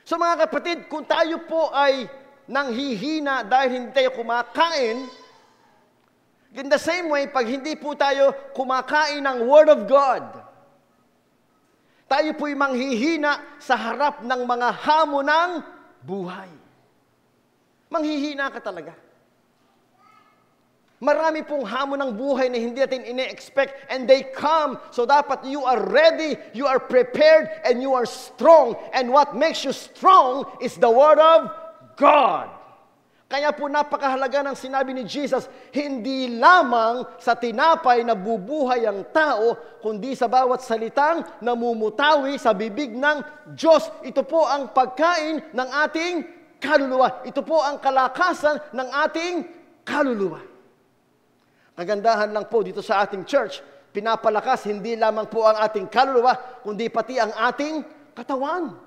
So mga kapatid, kung tayo po ay nanghihina dahil hindi tayo kumakain, in the same way, pag hindi po tayo kumakain ng Word of God, tayo po'y manghihina sa harap ng mga hamon ng buhay. Manghihina ka talaga. Marami pong hamon ng buhay na hindi natin ine-expect and they come. So dapat you are ready, you are prepared, and you are strong. And what makes you strong is the Word of God. Kaya po napakahalaga ng sinabi ni Jesus, hindi lamang sa tinapay na bubuhay ang tao, kundi sa bawat salitang namumutawi sa bibig ng Diyos. Ito po ang pagkain ng ating kaluluwa. Ito po ang kalakasan ng ating kaluluwa. Kagandahan lang po dito sa ating church, pinapalakas hindi lamang po ang ating kaluluwa, kundi pati ang ating katawan.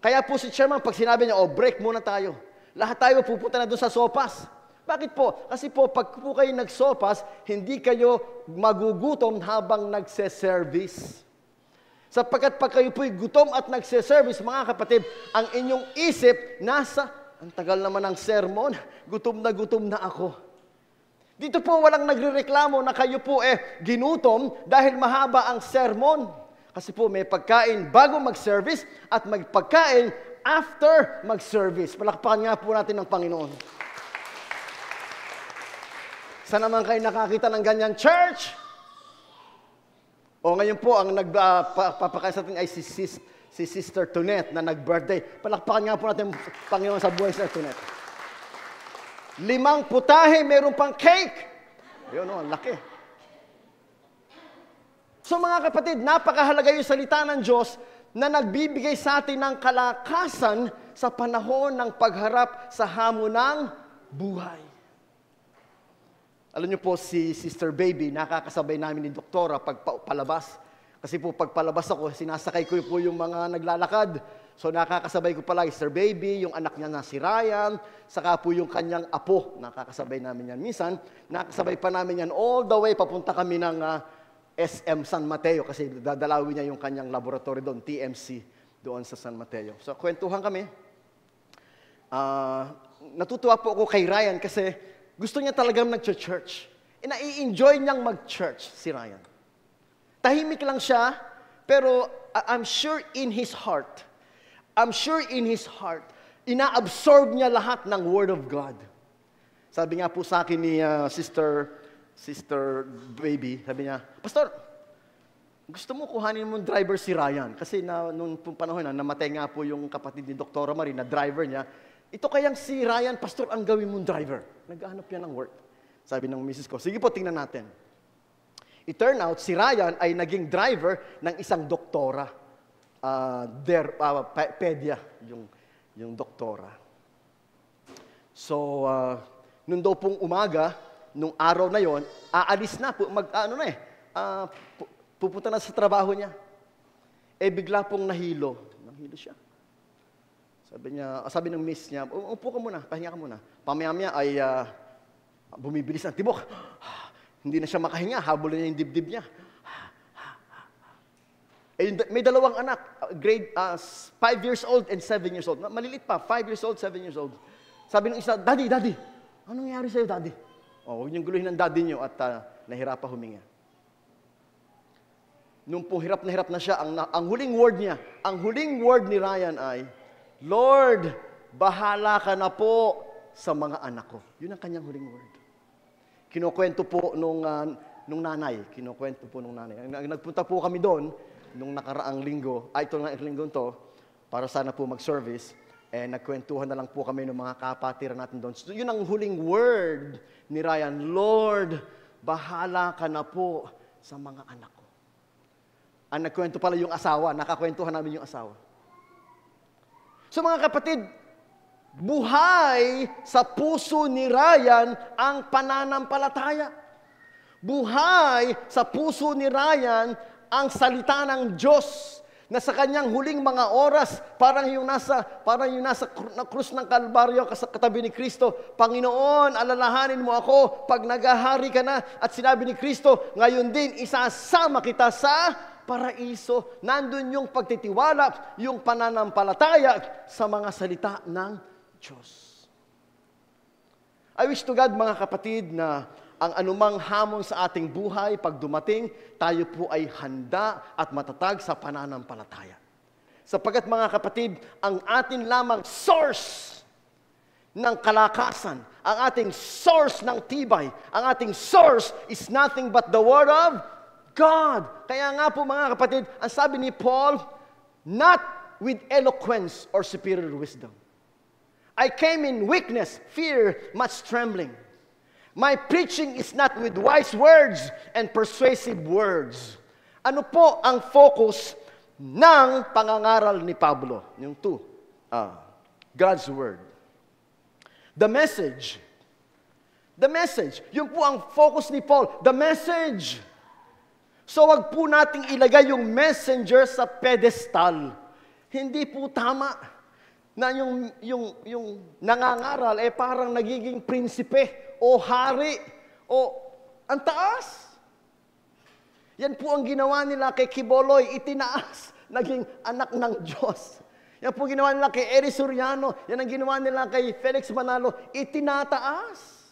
Kaya po si Chairman, pag sinabi niya, break muna tayo. Lahat tayo pupunta na doon sa sopas. Bakit po? Kasi po, pag po kayo nagsopas, hindi kayo magugutom habang nagse-service. Sapagkat pag kayo po'y gutom at nagse-service, mga kapatid, ang inyong isip nasa, ang tagal naman ng sermon, gutom na ako. Dito po walang nagrereklamo na kayo po ginutom dahil mahaba ang sermon. Kasi po may pagkain bago mag-service at magpagkain after mag-service. Palakpakan nga po natin ng Panginoon. Saan naman kayo nakakita ng ganyan, church? O ngayon po, ang nagpapakain sa atin ay si Sister Tonet na nag-birthday. Palakpakan nga po natin ng Panginoon sa buhay Sister Tonet. 5 putahe, meron pang cake. Yun ang laki. So mga kapatid, napakahalaga yung salita ng Diyos na nagbibigay sa atin ng kalakasan sa panahon ng pagharap sa hamon ng buhay. Alam niyo po, si Sister Baby, nakakasabay namin ni Doktora pag palabas. Kasi po pag palabas ako, sinasakay ko po yung mga naglalakad. So nakakasabay ko pala, Sister Baby, yung anak niya na si Ryan, saka po yung kanyang apo, nakakasabay namin yan. Minsan, nakakasabay pa namin yan all the way, papunta kami ng SM San Mateo kasi dadalawin niya yung kanyang laboratory doon, TMC, doon sa San Mateo. So, kwentuhan kami. Natutuwa po ako kay Ryan kasi gusto niya talagang nag-church. Nai-enjoy niyang mag-church, si Ryan. Tahimik lang siya, pero I'm sure in his heart, ina-absorb niya lahat ng Word of God. Sabi nga po sa akin ni Sister Baby, sabi niya, Pastor, gusto mo kuhanin mong driver si Ryan? Kasi noong panahon na namatay nga po yung kapatid ni Dr. Marie na driver niya. Ito kayang si Ryan, Pastor, ang gawin mong driver. Naghahanap niya ng work. Sabi ng misis ko, sige po, tingnan natin. It turn out, si Ryan ay naging driver ng isang doktora. Pedia, yung doktora. So, nung daw pong umaga, nung araw na yon, aalis na po, pupunta na sa trabaho niya. Bigla pong nahilo. Nahilo siya. Sabi ng miss niya, upo ka muna, pahinga ka muna. Pamaya-maya ay bumibilis ang tibok. Hindi na siya makahinga, habol na yung dibdib niya. May dalawang anak, grade 5 years old and 7 years old. Malilit pa, 5 years old, 7 years old. Sabi ng isa, Daddy, anong nangyari sa'yo, Daddy? Huwag niyong guluhin ng daddy niyo at nahirapan huminga. Nung po hirap na siya, ang huling word ni Ryan ay, Lord, bahala ka na po sa mga anak ko. Yun ang kanyang huling word. Kinukwento po nung nanay. Nagpunta po kami doon, nung nakaraang linggo, itong linggo to, para sana po mag-service, nagkwentuhan na lang po kami ng mga kapatiran natin doon. So, yun ang huling word ni Ryan, Lord, bahala ka na po sa mga anak ko. Ang nagkwento pala yung asawa, nakakwentuhan namin yung asawa. So mga kapatid, buhay sa puso ni Ryan ang pananampalataya. Buhay sa puso ni Ryan ang salita ng Diyos na sa kanyang huling mga oras, parang yung nasa krus ng Kalbaryo katabi ni Kristo, Panginoon, alalahanin mo ako pag naghahari ka na. At sinabi ni Kristo, ngayon din isasama kita sa paraiso. Nandun yung pagtitiwala, yung pananampalataya sa mga salita ng Diyos. I wish to God, mga kapatid, na ang anumang hamon sa ating buhay, pag dumating, tayo po ay handa at matatag sa pananampalataya. Sapagkat mga kapatid, ang atin lamang source ng kalakasan, ang ating source ng tibay, ang ating source is nothing but the Word of God. Kaya nga po mga kapatid, ang sabi ni Paul, not with eloquence or superior wisdom. I came in weakness, fear, much trembling. My preaching is not with wise words and persuasive words. Ano po ang focus ng pangangaral ni Pablo? Yung God's Word. The message. The message. Yun po ang focus ni Paul. The message. So wag po nating ilagay yung messenger sa pedestal. Hindi po tama na yung nangangaral parang nagiging prinsipe o hari o ang taas. Yan po ang ginawa nila kay Kiboloy, itinaas, naging anak ng Diyos. Yan po ginawa nila kay Eri Soriano, yan ang ginawa nila kay Felix Manalo, itinataas.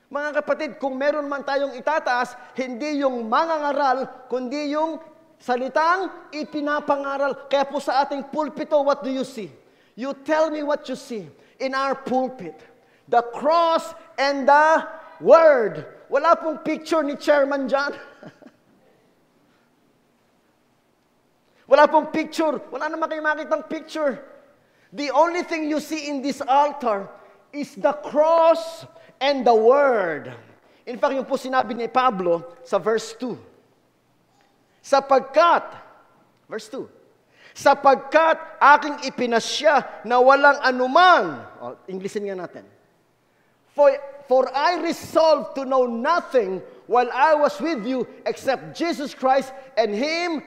Mga kapatid, kung meron man tayong itataas, hindi yung mangangaral, kundi yung salitang ipinapangaral. Kaya po sa ating pulpito, what do you see? You tell me what you see in our pulpit. The cross and the Word. Wala pong picture ni chairman dyan. Wala pong picture. Wala naman kayo makitang picture. The only thing you see in this altar is the cross and the Word. In fact, yung po sinabi ni Pablo sa verse 2. Verse 2. Sapagkat aking ipinasya na walang anuman. Englishin nga natin. For I resolved to know nothing while I was with you except Jesus Christ and Him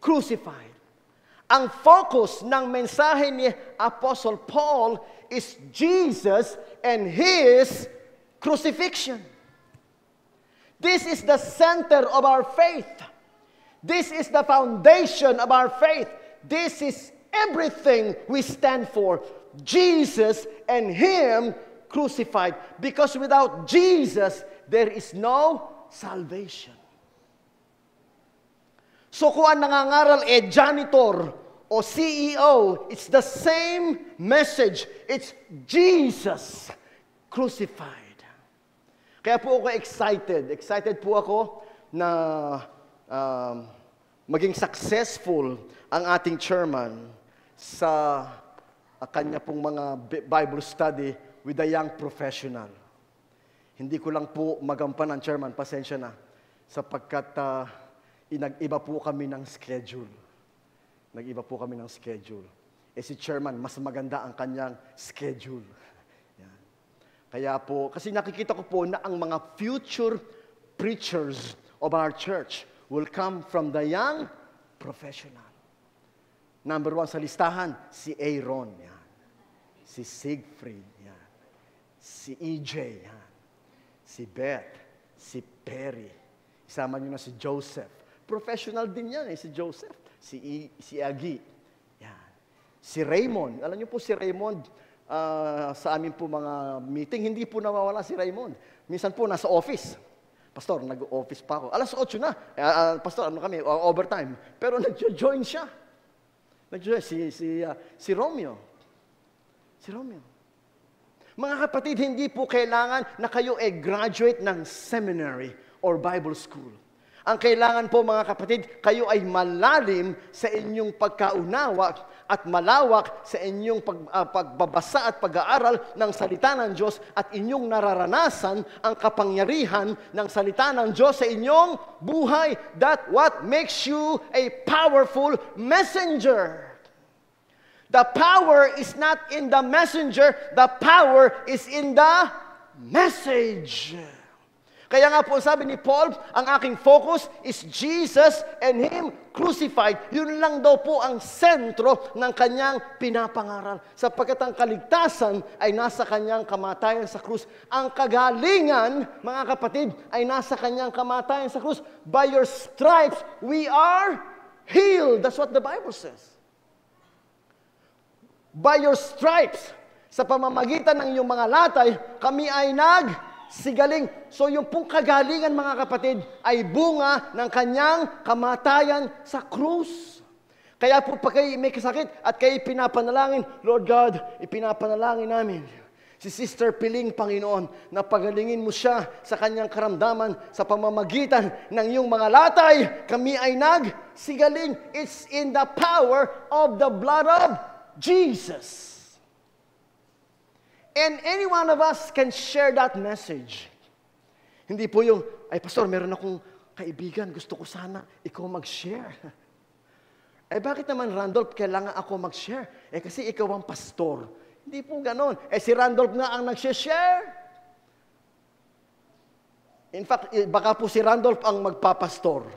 crucified. Ang focus ng mensahe ni Apostle Paul is Jesus and His crucifixion. This is the center of our faith. This is the foundation of our faith. This is everything we stand for. Jesus and Him crucified. Because without Jesus, there is no salvation. So kung ang nangangaral janitor o CEO, it's the same message. It's Jesus crucified. Kaya po ako excited. Excited po ako na maging successful ang ating chairman sa kanya pong mga Bible study with a young professional. Hindi ko lang po magampan ang chairman, pasensya na, sapagkat nag-iba po kami ng schedule. Nag-iba po kami ng schedule. Si chairman, mas maganda ang kanyang schedule. Yan. Kaya po, kasi nakikita ko po na ang mga future preachers of our church will come from the young professional. Number 1 sa listahan, si Aaron. Yan. Si Siegfried. Yan. Si EJ. Yan. Si Beth. Si Perry. Isama nyo na si Joseph. professional din yan si Joseph, si Agi. Yan. Si Raymond, alam niyo po si Raymond, sa amin po mga meeting, hindi po nawawala si Raymond. Minsan po nasa office. Pastor, nag-office pa ako. Alas 8 na. Pastor, kami, overtime. Pero nag-join siya. Nag-join si Romeo. Si Romeo. Mga kapatid, hindi po kailangan na kayo graduate ng seminary or Bible school. Ang kailangan po mga kapatid, kayo ay malalim sa inyong pagkaunawa at malawak sa inyong pagbabasa at pag-aaral ng salita ng Diyos at inyong nararanasan ang kapangyarihan ng salita ng Diyos sa inyong buhay. That what makes you a powerful messenger. The power is not in the messenger, the power is in the message. Kaya nga po sabi ni Paul, ang aking focus is Jesus and Him crucified. Yun lang daw po ang sentro ng kanyang pinapangaral. Sapagkat ang kaligtasan ay nasa kanyang kamatayan sa krus. Ang kagalingan, mga kapatid, ay nasa kanyang kamatayan sa krus. By your stripes, we are healed. That's what the Bible says. By your stripes, sa pamamagitan ng iyong mga latay, kami ay sigaling. So yung pong kagalingan mga kapatid ay bunga ng kanyang kamatayan sa krus. Kaya po pag kayo may kasakit at kayo pinapanalangin, Lord God, ipinapanalangin namin si Sister Piling, Panginoon, na pagalingin mo siya sa kanyang karamdaman sa pamamagitan ng iyong mga latay. Kami ay sigaling. It's in the power of the blood of Jesus. And any one of us can share that message. Hindi po yung, ay pastor, meron akong kaibigan, gusto ko sana ikaw mag-share. Bakit naman, Randolph, kailangan ako mag-share? Kasi ikaw ang pastor. Hindi po ganon. Si Randolph nga ang nag-share. In fact, baka po si Randolph ang magpapastor.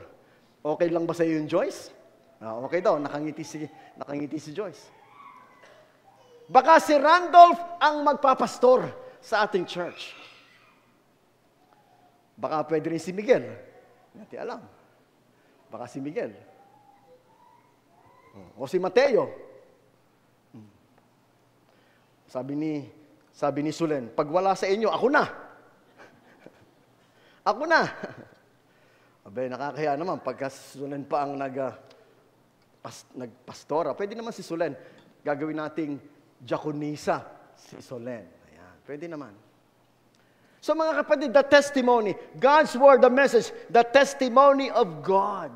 Okay lang ba sa iyo yung Joyce? Okay daw, nakangiti si Joyce. Baka si Randolph ang magpapastor sa ating church. Baka pwede rin si Miguel. Hindi alam. Baka si Miguel. O si Mateo. Sabi ni Sulen, pag wala sa inyo, ako na. Ako na. Abay, nakakaya naman, pagka Sulen pa ang nagpastora, pwede naman si Sulen, gagawin nating diakonisa, si Solen. Ayan, pwede naman. So mga kapatid, the testimony, God's word, the message, the testimony of God.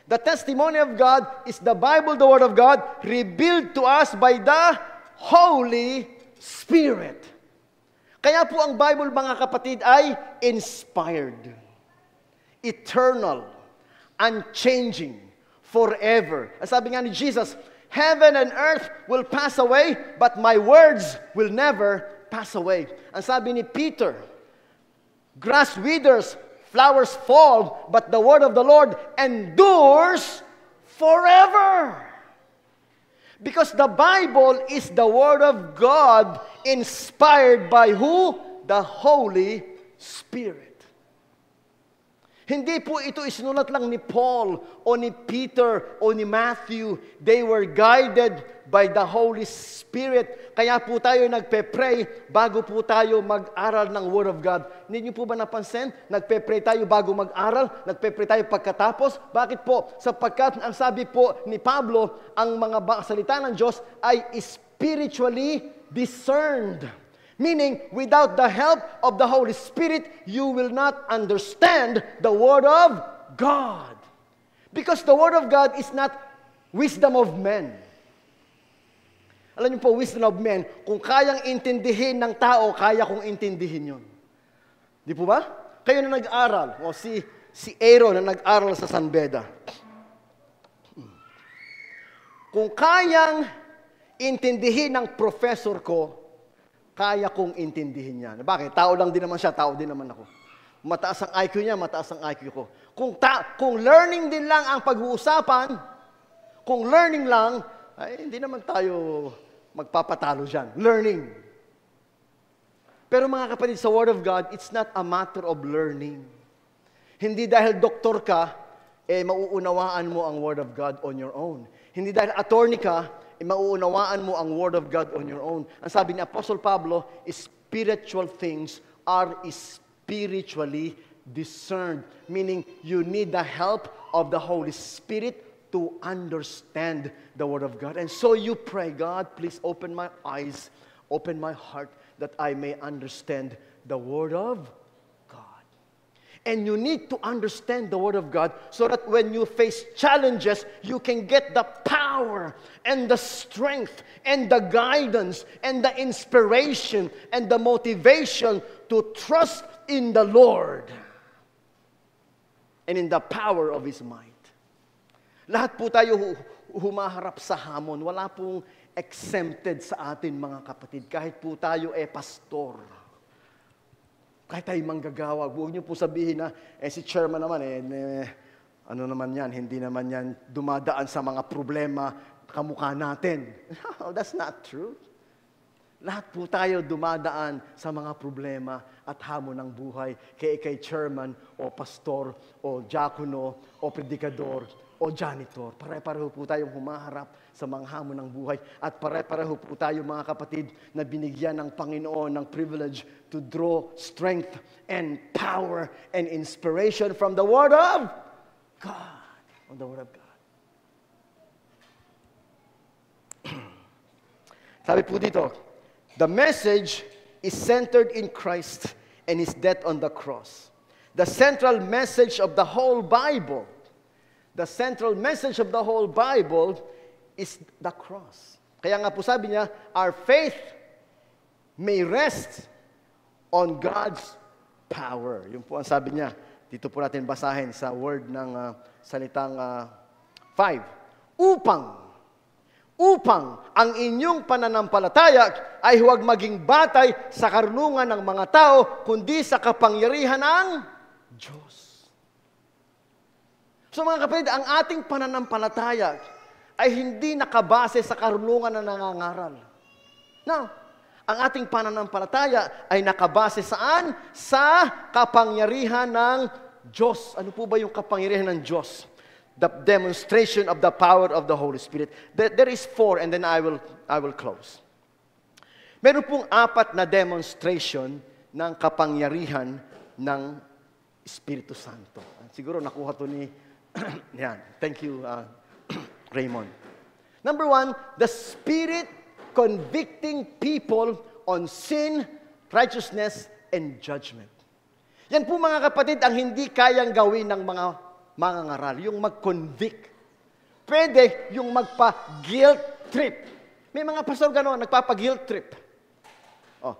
The testimony of God is the Bible, the Word of God, revealed to us by the Holy Spirit. Kaya po ang Bible, mga kapatid, ay inspired, eternal, unchanging, forever. Ang sabi nga ni Jesus, heaven and earth will pass away, but my words will never pass away. Ang sabi ni Peter, grass withers, flowers fall, but the word of the Lord endures forever. Because the Bible is the Word of God inspired by who? The Holy Spirit. Hindi po ito isinulat lang ni Paul o ni Peter o ni Matthew. They were guided by the Holy Spirit. Kaya po tayo nagpe-pray bago po tayo mag-aral ng Word of God. Hindi niyo po ba napansin? Nagpe-pray tayo bago mag-aral, nagpe-pray tayo pagkatapos. Bakit po? Sapagkat ang sabi po ni Pablo, ang mga salita ng Diyos ay spiritually discerned. Meaning, without the help of the Holy Spirit, you will not understand the Word of God. Because the Word of God is not wisdom of men. Alam niyo po, wisdom of men, kung kayang intindihin ng tao, kaya kong intindihin yun. Di po ba? Kayo na nag-aral, o si Aaron na nag-aral sa San Beda. Kung kayang intindihin ng professor ko, kaya kong intindihin yan. Bakit? Tao lang din naman siya, tao din naman ako. Mataas ang IQ niya, mataas ang IQ ko. Kung learning din lang ang pag-uusapan, kung learning lang, ay hindi naman tayo magpapatalo dyan. Learning. Pero mga kapatid, sa Word of God, it's not a matter of learning. Hindi dahil doktor ka, mauunawaan mo ang Word of God on your own. Hindi dahil attorney ka, mauunawaan mo ang Word of God on your own. Ang sabi ni Apostle Pablo, spiritual things are spiritually discerned. Meaning, you need the help of the Holy Spirit to understand the Word of God. And so you pray, God, please open my eyes, open my heart, that I may understand the Word of God. And you need to understand the Word of God so that when you face challenges, you can get the power and the strength and the guidance and the inspiration and the motivation to trust in the Lord and in the power of His might. Lahat po tayo humaharap sa hamon. Wala pong exempted sa atin, mga kapatid. Kahit po tayo pastor. Kahit tayo manggagawa. Huwag niyo po sabihin na, si chairman naman, ano naman yan, hindi naman yan dumadaan sa mga problema kamukha natin. No, that's not true. Lahat po tayo dumadaan sa mga problema at hamon ng buhay. Kay chairman, o pastor, o diakono, o predikador, o janitor. Pare-pareho po tayong humaharap sa mga hamon ng buhay. At pare-pareho po tayo, mga kapatid, na binigyan ng Panginoon ng privilege to draw strength and power and inspiration from the Word of God. From the Word of God. Sabi po dito, the message is centered in Christ and His death on the cross. The central message of the whole Bible, the central message of the whole Bible is the cross. Kaya nga po sabi niya, our faith may rest on God's power. Yun po ang sabi niya. Dito po natin basahin sa word ng salitang 5. Upang ang inyong pananampalataya ay huwag maging batay sa karunungan ng mga tao, kundi sa kapangyarihan ng Diyos. So mga kapatid, ang ating pananampalataya ay hindi nakabase sa karunungan na nangangaral. No. Ang ating pananampalataya ay nakabase saan? Sa kapangyarihan ng Diyos. Ano po ba yung kapangyarihan ng Diyos? The demonstration of the power of the Holy Spirit. There is 4 and then I will close. Meron pong 4 na demonstration ng kapangyarihan ng Espiritu Santo. Siguro nakuha to ni yan. Thank you, Raymond. Number 1, the Spirit convicting people on sin, righteousness, and judgment. Yan po mga kapatid ang hindi kayang gawin ng mga mangangaral, yung mag-convict. Pwede yung magpa-guilt trip. May mga pastor gano'n, nagpapa-guilt trip. Oh.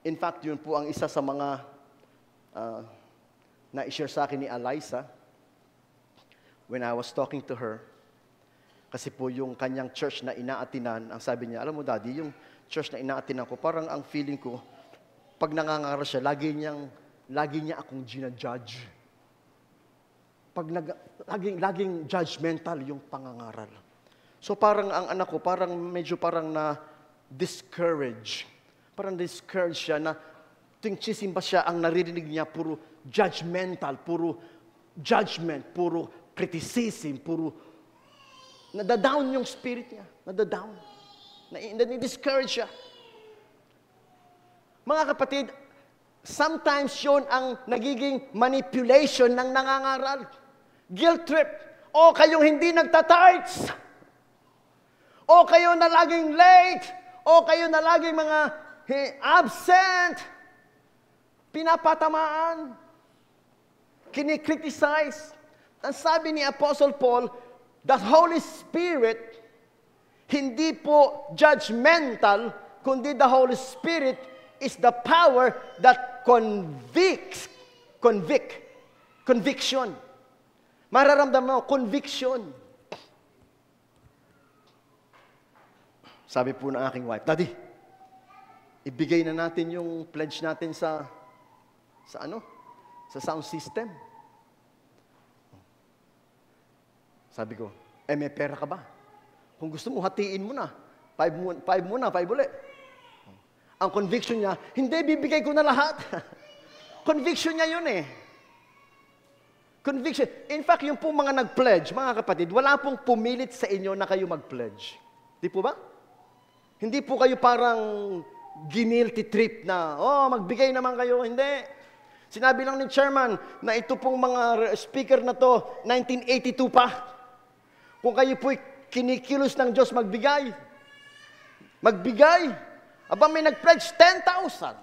In fact, yun po ang isa sa mga na-share sa akin ni Eliza when I was talking to her. Kasi po yung kanyang church na inaatinan, ang sabi niya, alam mo daddy, yung church na inaatinan ko, parang ang feeling ko, pag nangangaral siya, lagi niya akong ginajudge. Laging judgmental yung pangangaral. So parang ang anak ko, medyo na-discourage. Parang discourage siya na tuwing sisimba siya, ang naririnig niya, puro judgmental, puro judgment, puro criticism, puro nadadown yung spirit niya. Nadadown. Na-discourage siya. Mga kapatid, sometimes yun ang nagiging manipulation ng nangangaral. Guilt trip. O kayong hindi nagtatights. O kayo na laging late. O kayo na laging mga absent. Pinapatamaan. Kinikriticize. Ang sabi ni Apostle Paul, the Holy Spirit, hindi po judgmental, kundi the Holy Spirit is the power that conviction. Mararamdaman mo, conviction. Sabi po ng aking wife, Daddy, ibigay na natin yung pledge natin sa sound system. Sabi ko, may pera ka ba? Kung gusto mo, hatiin mo na. 5 muna, 5 ulit. Ang conviction niya, hindi, bibigay ko na lahat. Conviction niya yun eh. Conviction. In fact, yung pong mga nag-pledge, mga kapatid, wala pong pumilit sa inyo na kayo mag-pledge. Di po ba? Hindi po kayo parang ginilty trip na, magbigay naman kayo. Hindi. Sinabi lang ni chairman na ito pong mga speaker na to, 1982 pa. Kung kayo po'y kinikilos ng Diyos, magbigay. Magbigay. Aba, may nag-pledge 10,000.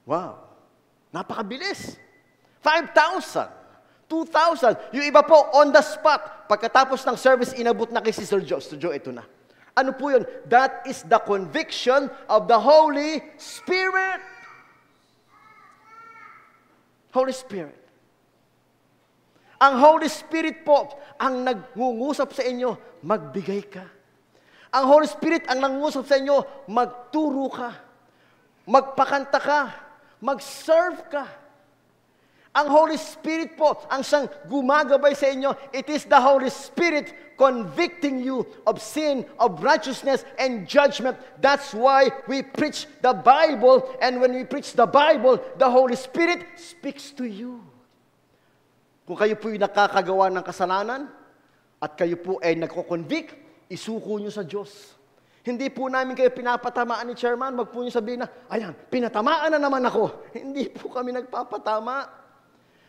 Wow. Napakabilis. 5,000. 2,000. Yung iba po, on the spot. Pagkatapos ng service, inabot na kay Sister Jo. Sister Jo, ito na. Ano po yun? That is the conviction of the Holy Spirit. Holy Spirit. Ang Holy Spirit po, ang nagngungusap sa inyo, magbigay ka. Ang Holy Spirit ang nangungusap sa inyo, magturo ka, magpakanta ka, mag-serve ka. Ang Holy Spirit po, ang siyang gumagabay sa inyo, it is the Holy Spirit convicting you of sin, of righteousness, and judgment. That's why we preach the Bible, and when we preach the Bible, the Holy Spirit speaks to you. Kung kayo po'y nakakagawa ng kasalanan, at kayo po ay nagko-convict, isuko nyo sa Diyos. Hindi po namin kayo pinapatamaan ni Chairman, wag po nyo sabihin na, ayan, pinatamaan na naman ako. Hindi po kami nagpapatama.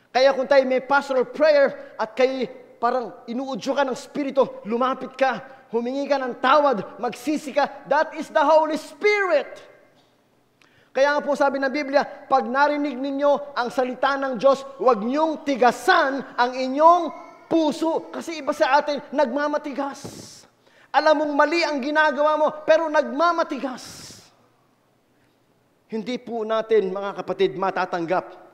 Kaya kung tayo may pastoral prayer at kayo parang inuudyo ka ng Espiritu, lumapit ka, humingi ka ng tawad, magsisi ka, that is the Holy Spirit. Kaya nga po sabi ng Biblia, pag narinig ninyo ang salita ng Diyos, huwag niyong tigasan ang inyong puso. Kasi iba sa atin, nagmamatigas. Alam mong mali ang ginagawa mo, pero nagmamatigas. Hindi po natin, mga kapatid, matatanggap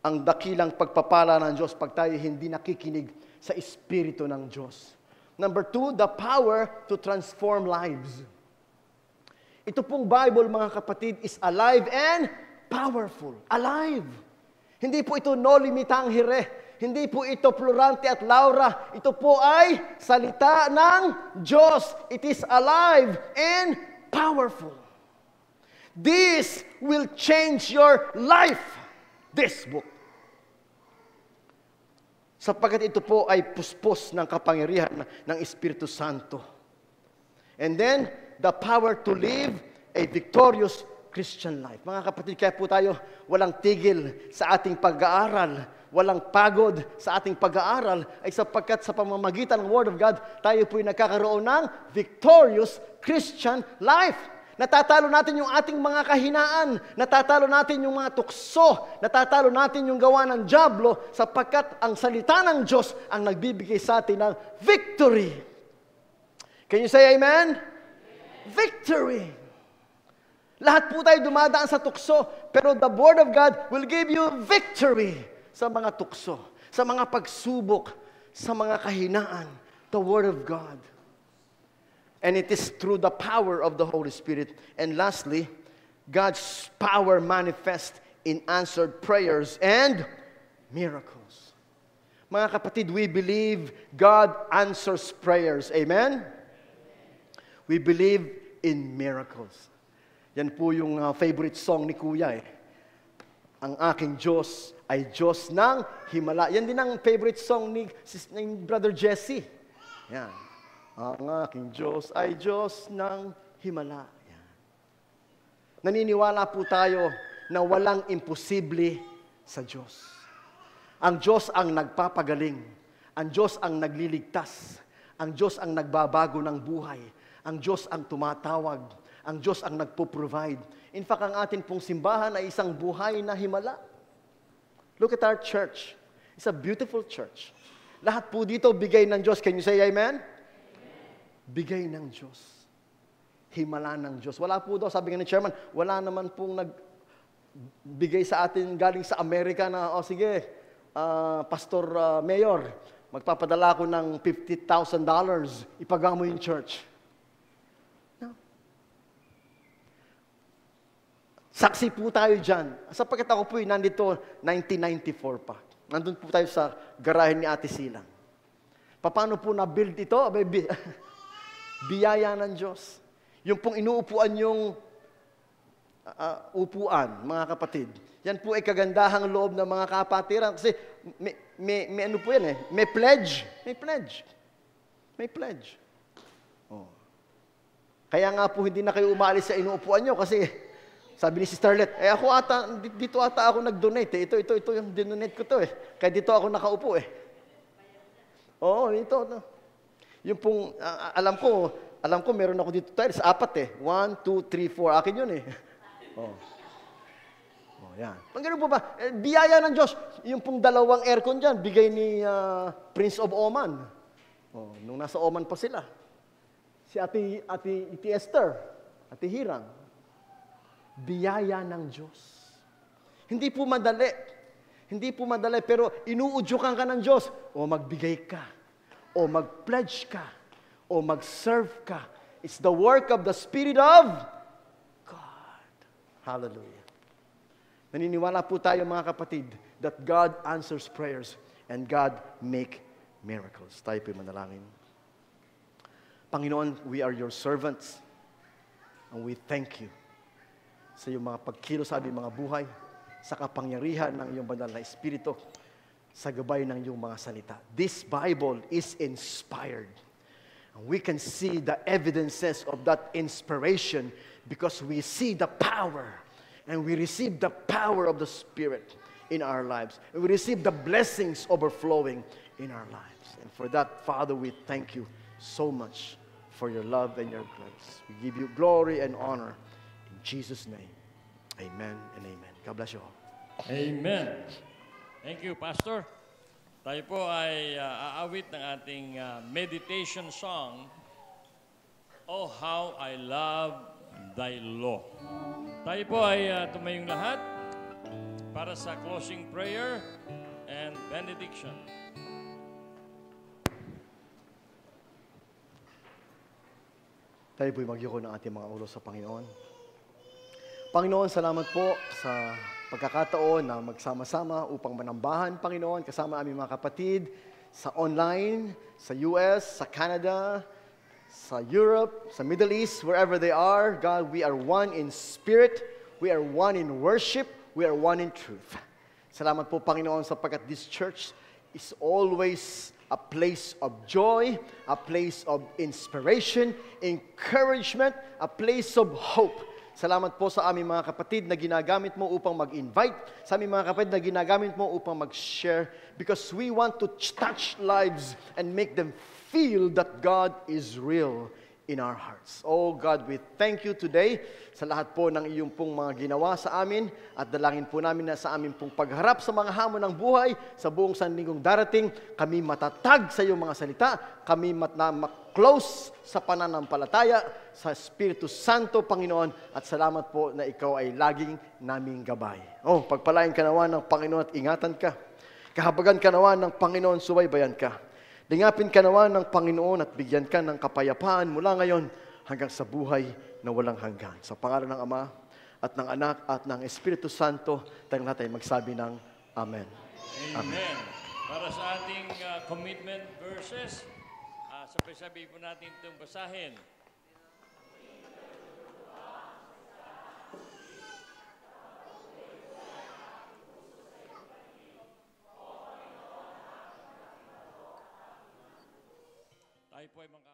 ang dakilang pagpapala ng Diyos pag tayo hindi nakikinig sa Espiritu ng Diyos. Number 2, the power to transform lives. Ito pong Bible, mga kapatid, is alive and powerful. Alive. Hindi po ito no limitang hire. Hindi po ito Florante at Laura. Ito po ay salita ng Diyos. It is alive and powerful. This will change your life. This book. Sapagkat ito po ay puspos ng kapangyarihan ng Espiritu Santo. And then, the power to live a victorious Christian life. Mga kapatid, kaya po tayo walang tigil sa ating pag-aaral, walang pagod sa ating pag-aaral, ay sapagkat sa pamamagitan ng Word of God, tayo po'y nagkakaroon ng victorious Christian life. Natatalo natin yung ating mga kahinaan, natatalo natin yung mga tukso, natatalo natin yung gawa ng dyablo, sapagkat ang salita ng Diyos ang nagbibigay sa atin ng victory. Can you say amen? Victory. Lahat po tayo dumadaan sa tukso, pero the Word of God will give you victory sa mga tukso, sa mga pagsubok, sa mga kahinaan. The Word of God. And it is through the power of the Holy Spirit. And lastly, God's power manifests in answered prayers and miracles. Mga kapatid, we believe God answers prayers. Amen? We believe in miracles. Yan po yung favorite song ni Kuya eh. Ang aking Diyos ay Diyos ng himala. Yan din ang favorite song ni Brother Jesse. Yan. Ang aking Diyos ay Diyos ng himala. Yan. Naniniwala po tayo na walang imposible sa Diyos. Ang Diyos ang nagpapagaling. Ang Diyos ang nagliligtas. Ang Diyos ang nagbabago ng buhay. Ang Diyos ang tumatawag. Ang Diyos ang nagpo-provide. In fact, ang atin pong simbahan ay isang buhay na himala. Look at our church. It's a beautiful church. Lahat po dito bigay ng Diyos. Can you say amen? Bigay ng Diyos. Himala ng Diyos. Wala po daw, sabi nga ni Chairman, wala naman pong nagbigay sa atin galing sa Amerika na, sige, Pastor Mayor, magpapadala ako ng $50,000, ipagawa mo yung church. No. Saksi po tayo dyan. Sapagkat ako po nandito 1994 pa. Nandun po tayo sa garahe ni Ate Silang. Paano po na-build ito? Biyaya ng Diyos. Yung pong inuupuan yung upuan, mga kapatid. Yan po ay kagandahang loob ng mga kapatiran. Kasi may ano po yan eh, may pledge. May pledge. May pledge. Oh. Kaya nga po hindi na kayo umalis sa inuupuan nyo kasi sabi ni si Starlet, ako ata, dito ata ako nag-donate eh. Ito yung dinonate ko to eh. Kaya dito ako nakaupo eh. Oo, dito. No. Yung pong, alam ko meron ako dito tayo, sa 4 eh. 1, 2, 3, 4. Akin yun eh. Oh. Yan. Pag ganun po ba, biyaya ng Diyos. Yung pong 2 aircon dyan, bigay ni Prince of Oman. Oh, nung nasa Oman pa sila. Si Ate Esther, Ate Hirang. Biyaya ng Diyos. Hindi po madali. Hindi po madali, pero inuudyukan ka ng Diyos. O magbigay ka. O mag-pledge ka. O mag-serve ka. It's the work of the Spirit of God. Hallelujah. Naniniwala po tayo mga kapatid that God answers prayers and God make miracles. Tayo po'y manalangin. Panginoon, we are your servants and we thank you sa iyong mga pagkilos sa aming mga buhay, sa kapangyarihan ng iyong banal na Espiritu, sa gabay ng iyong mga salita. This Bible is inspired. And we can see the evidences of that inspiration because we see the power and we receive the power of the Spirit in our lives. And we receive the blessings overflowing in our lives. And for that, Father, we thank you so much for your love and your grace. We give you glory and honor in Jesus' name. Amen and amen. God bless you all. Amen. Thank you, Pastor. Tayo po ay aawit ng ating meditation song, Oh, How I Love Thy Law. Tayo po ay tumayong lahat para sa closing prayer and benediction. Tayo po'y magyuko ng ating mga ulo sa Panginoon. Panginoon, salamat po sa pagkakataon na magsama-sama upang manambahan, Panginoon, kasama aming mga kapatid sa online, sa US, sa Canada, sa Europe, sa Middle East, wherever they are. God, we are one in spirit, we are one in worship, we are one in truth. Salamat po, Panginoon, sapagkat this church is always a place of joy, a place of inspiration, encouragement, a place of hope. Salamat po sa aming mga kapatid na ginagamit mo upang mag-invite, sa aming mga kapatid na ginagamit mo upang mag-share, because we want to touch lives and make them feel that God is real in our hearts. Oh God, we thank you today sa lahat po ng iyong pong mga ginawa sa amin at dalangin po namin na sa amin pong pagharap sa mga hamon ng buhay sa buong sanlinggong darating, kami matatag sa iyong mga salita, kami close sa pananampalataya sa Espiritu Santo, Panginoon, at salamat po na ikaw ay laging naming gabay. Oh, pagpalain ka nawa ng Panginoon at ingatan ka. Kahabagan ka nawa ng Panginoon, subaybayan ka. Lingapin ka nawa ng Panginoon at bigyan ka ng kapayapaan mula ngayon hanggang sa buhay na walang hanggan. Sa pangalan ng Ama at ng Anak at ng Espiritu Santo, tayong lahat ay magsabi ng Amen. Amen. Para sa ating commitment verses, sabay-sabay po natin itong basahin. Tayo po ay mga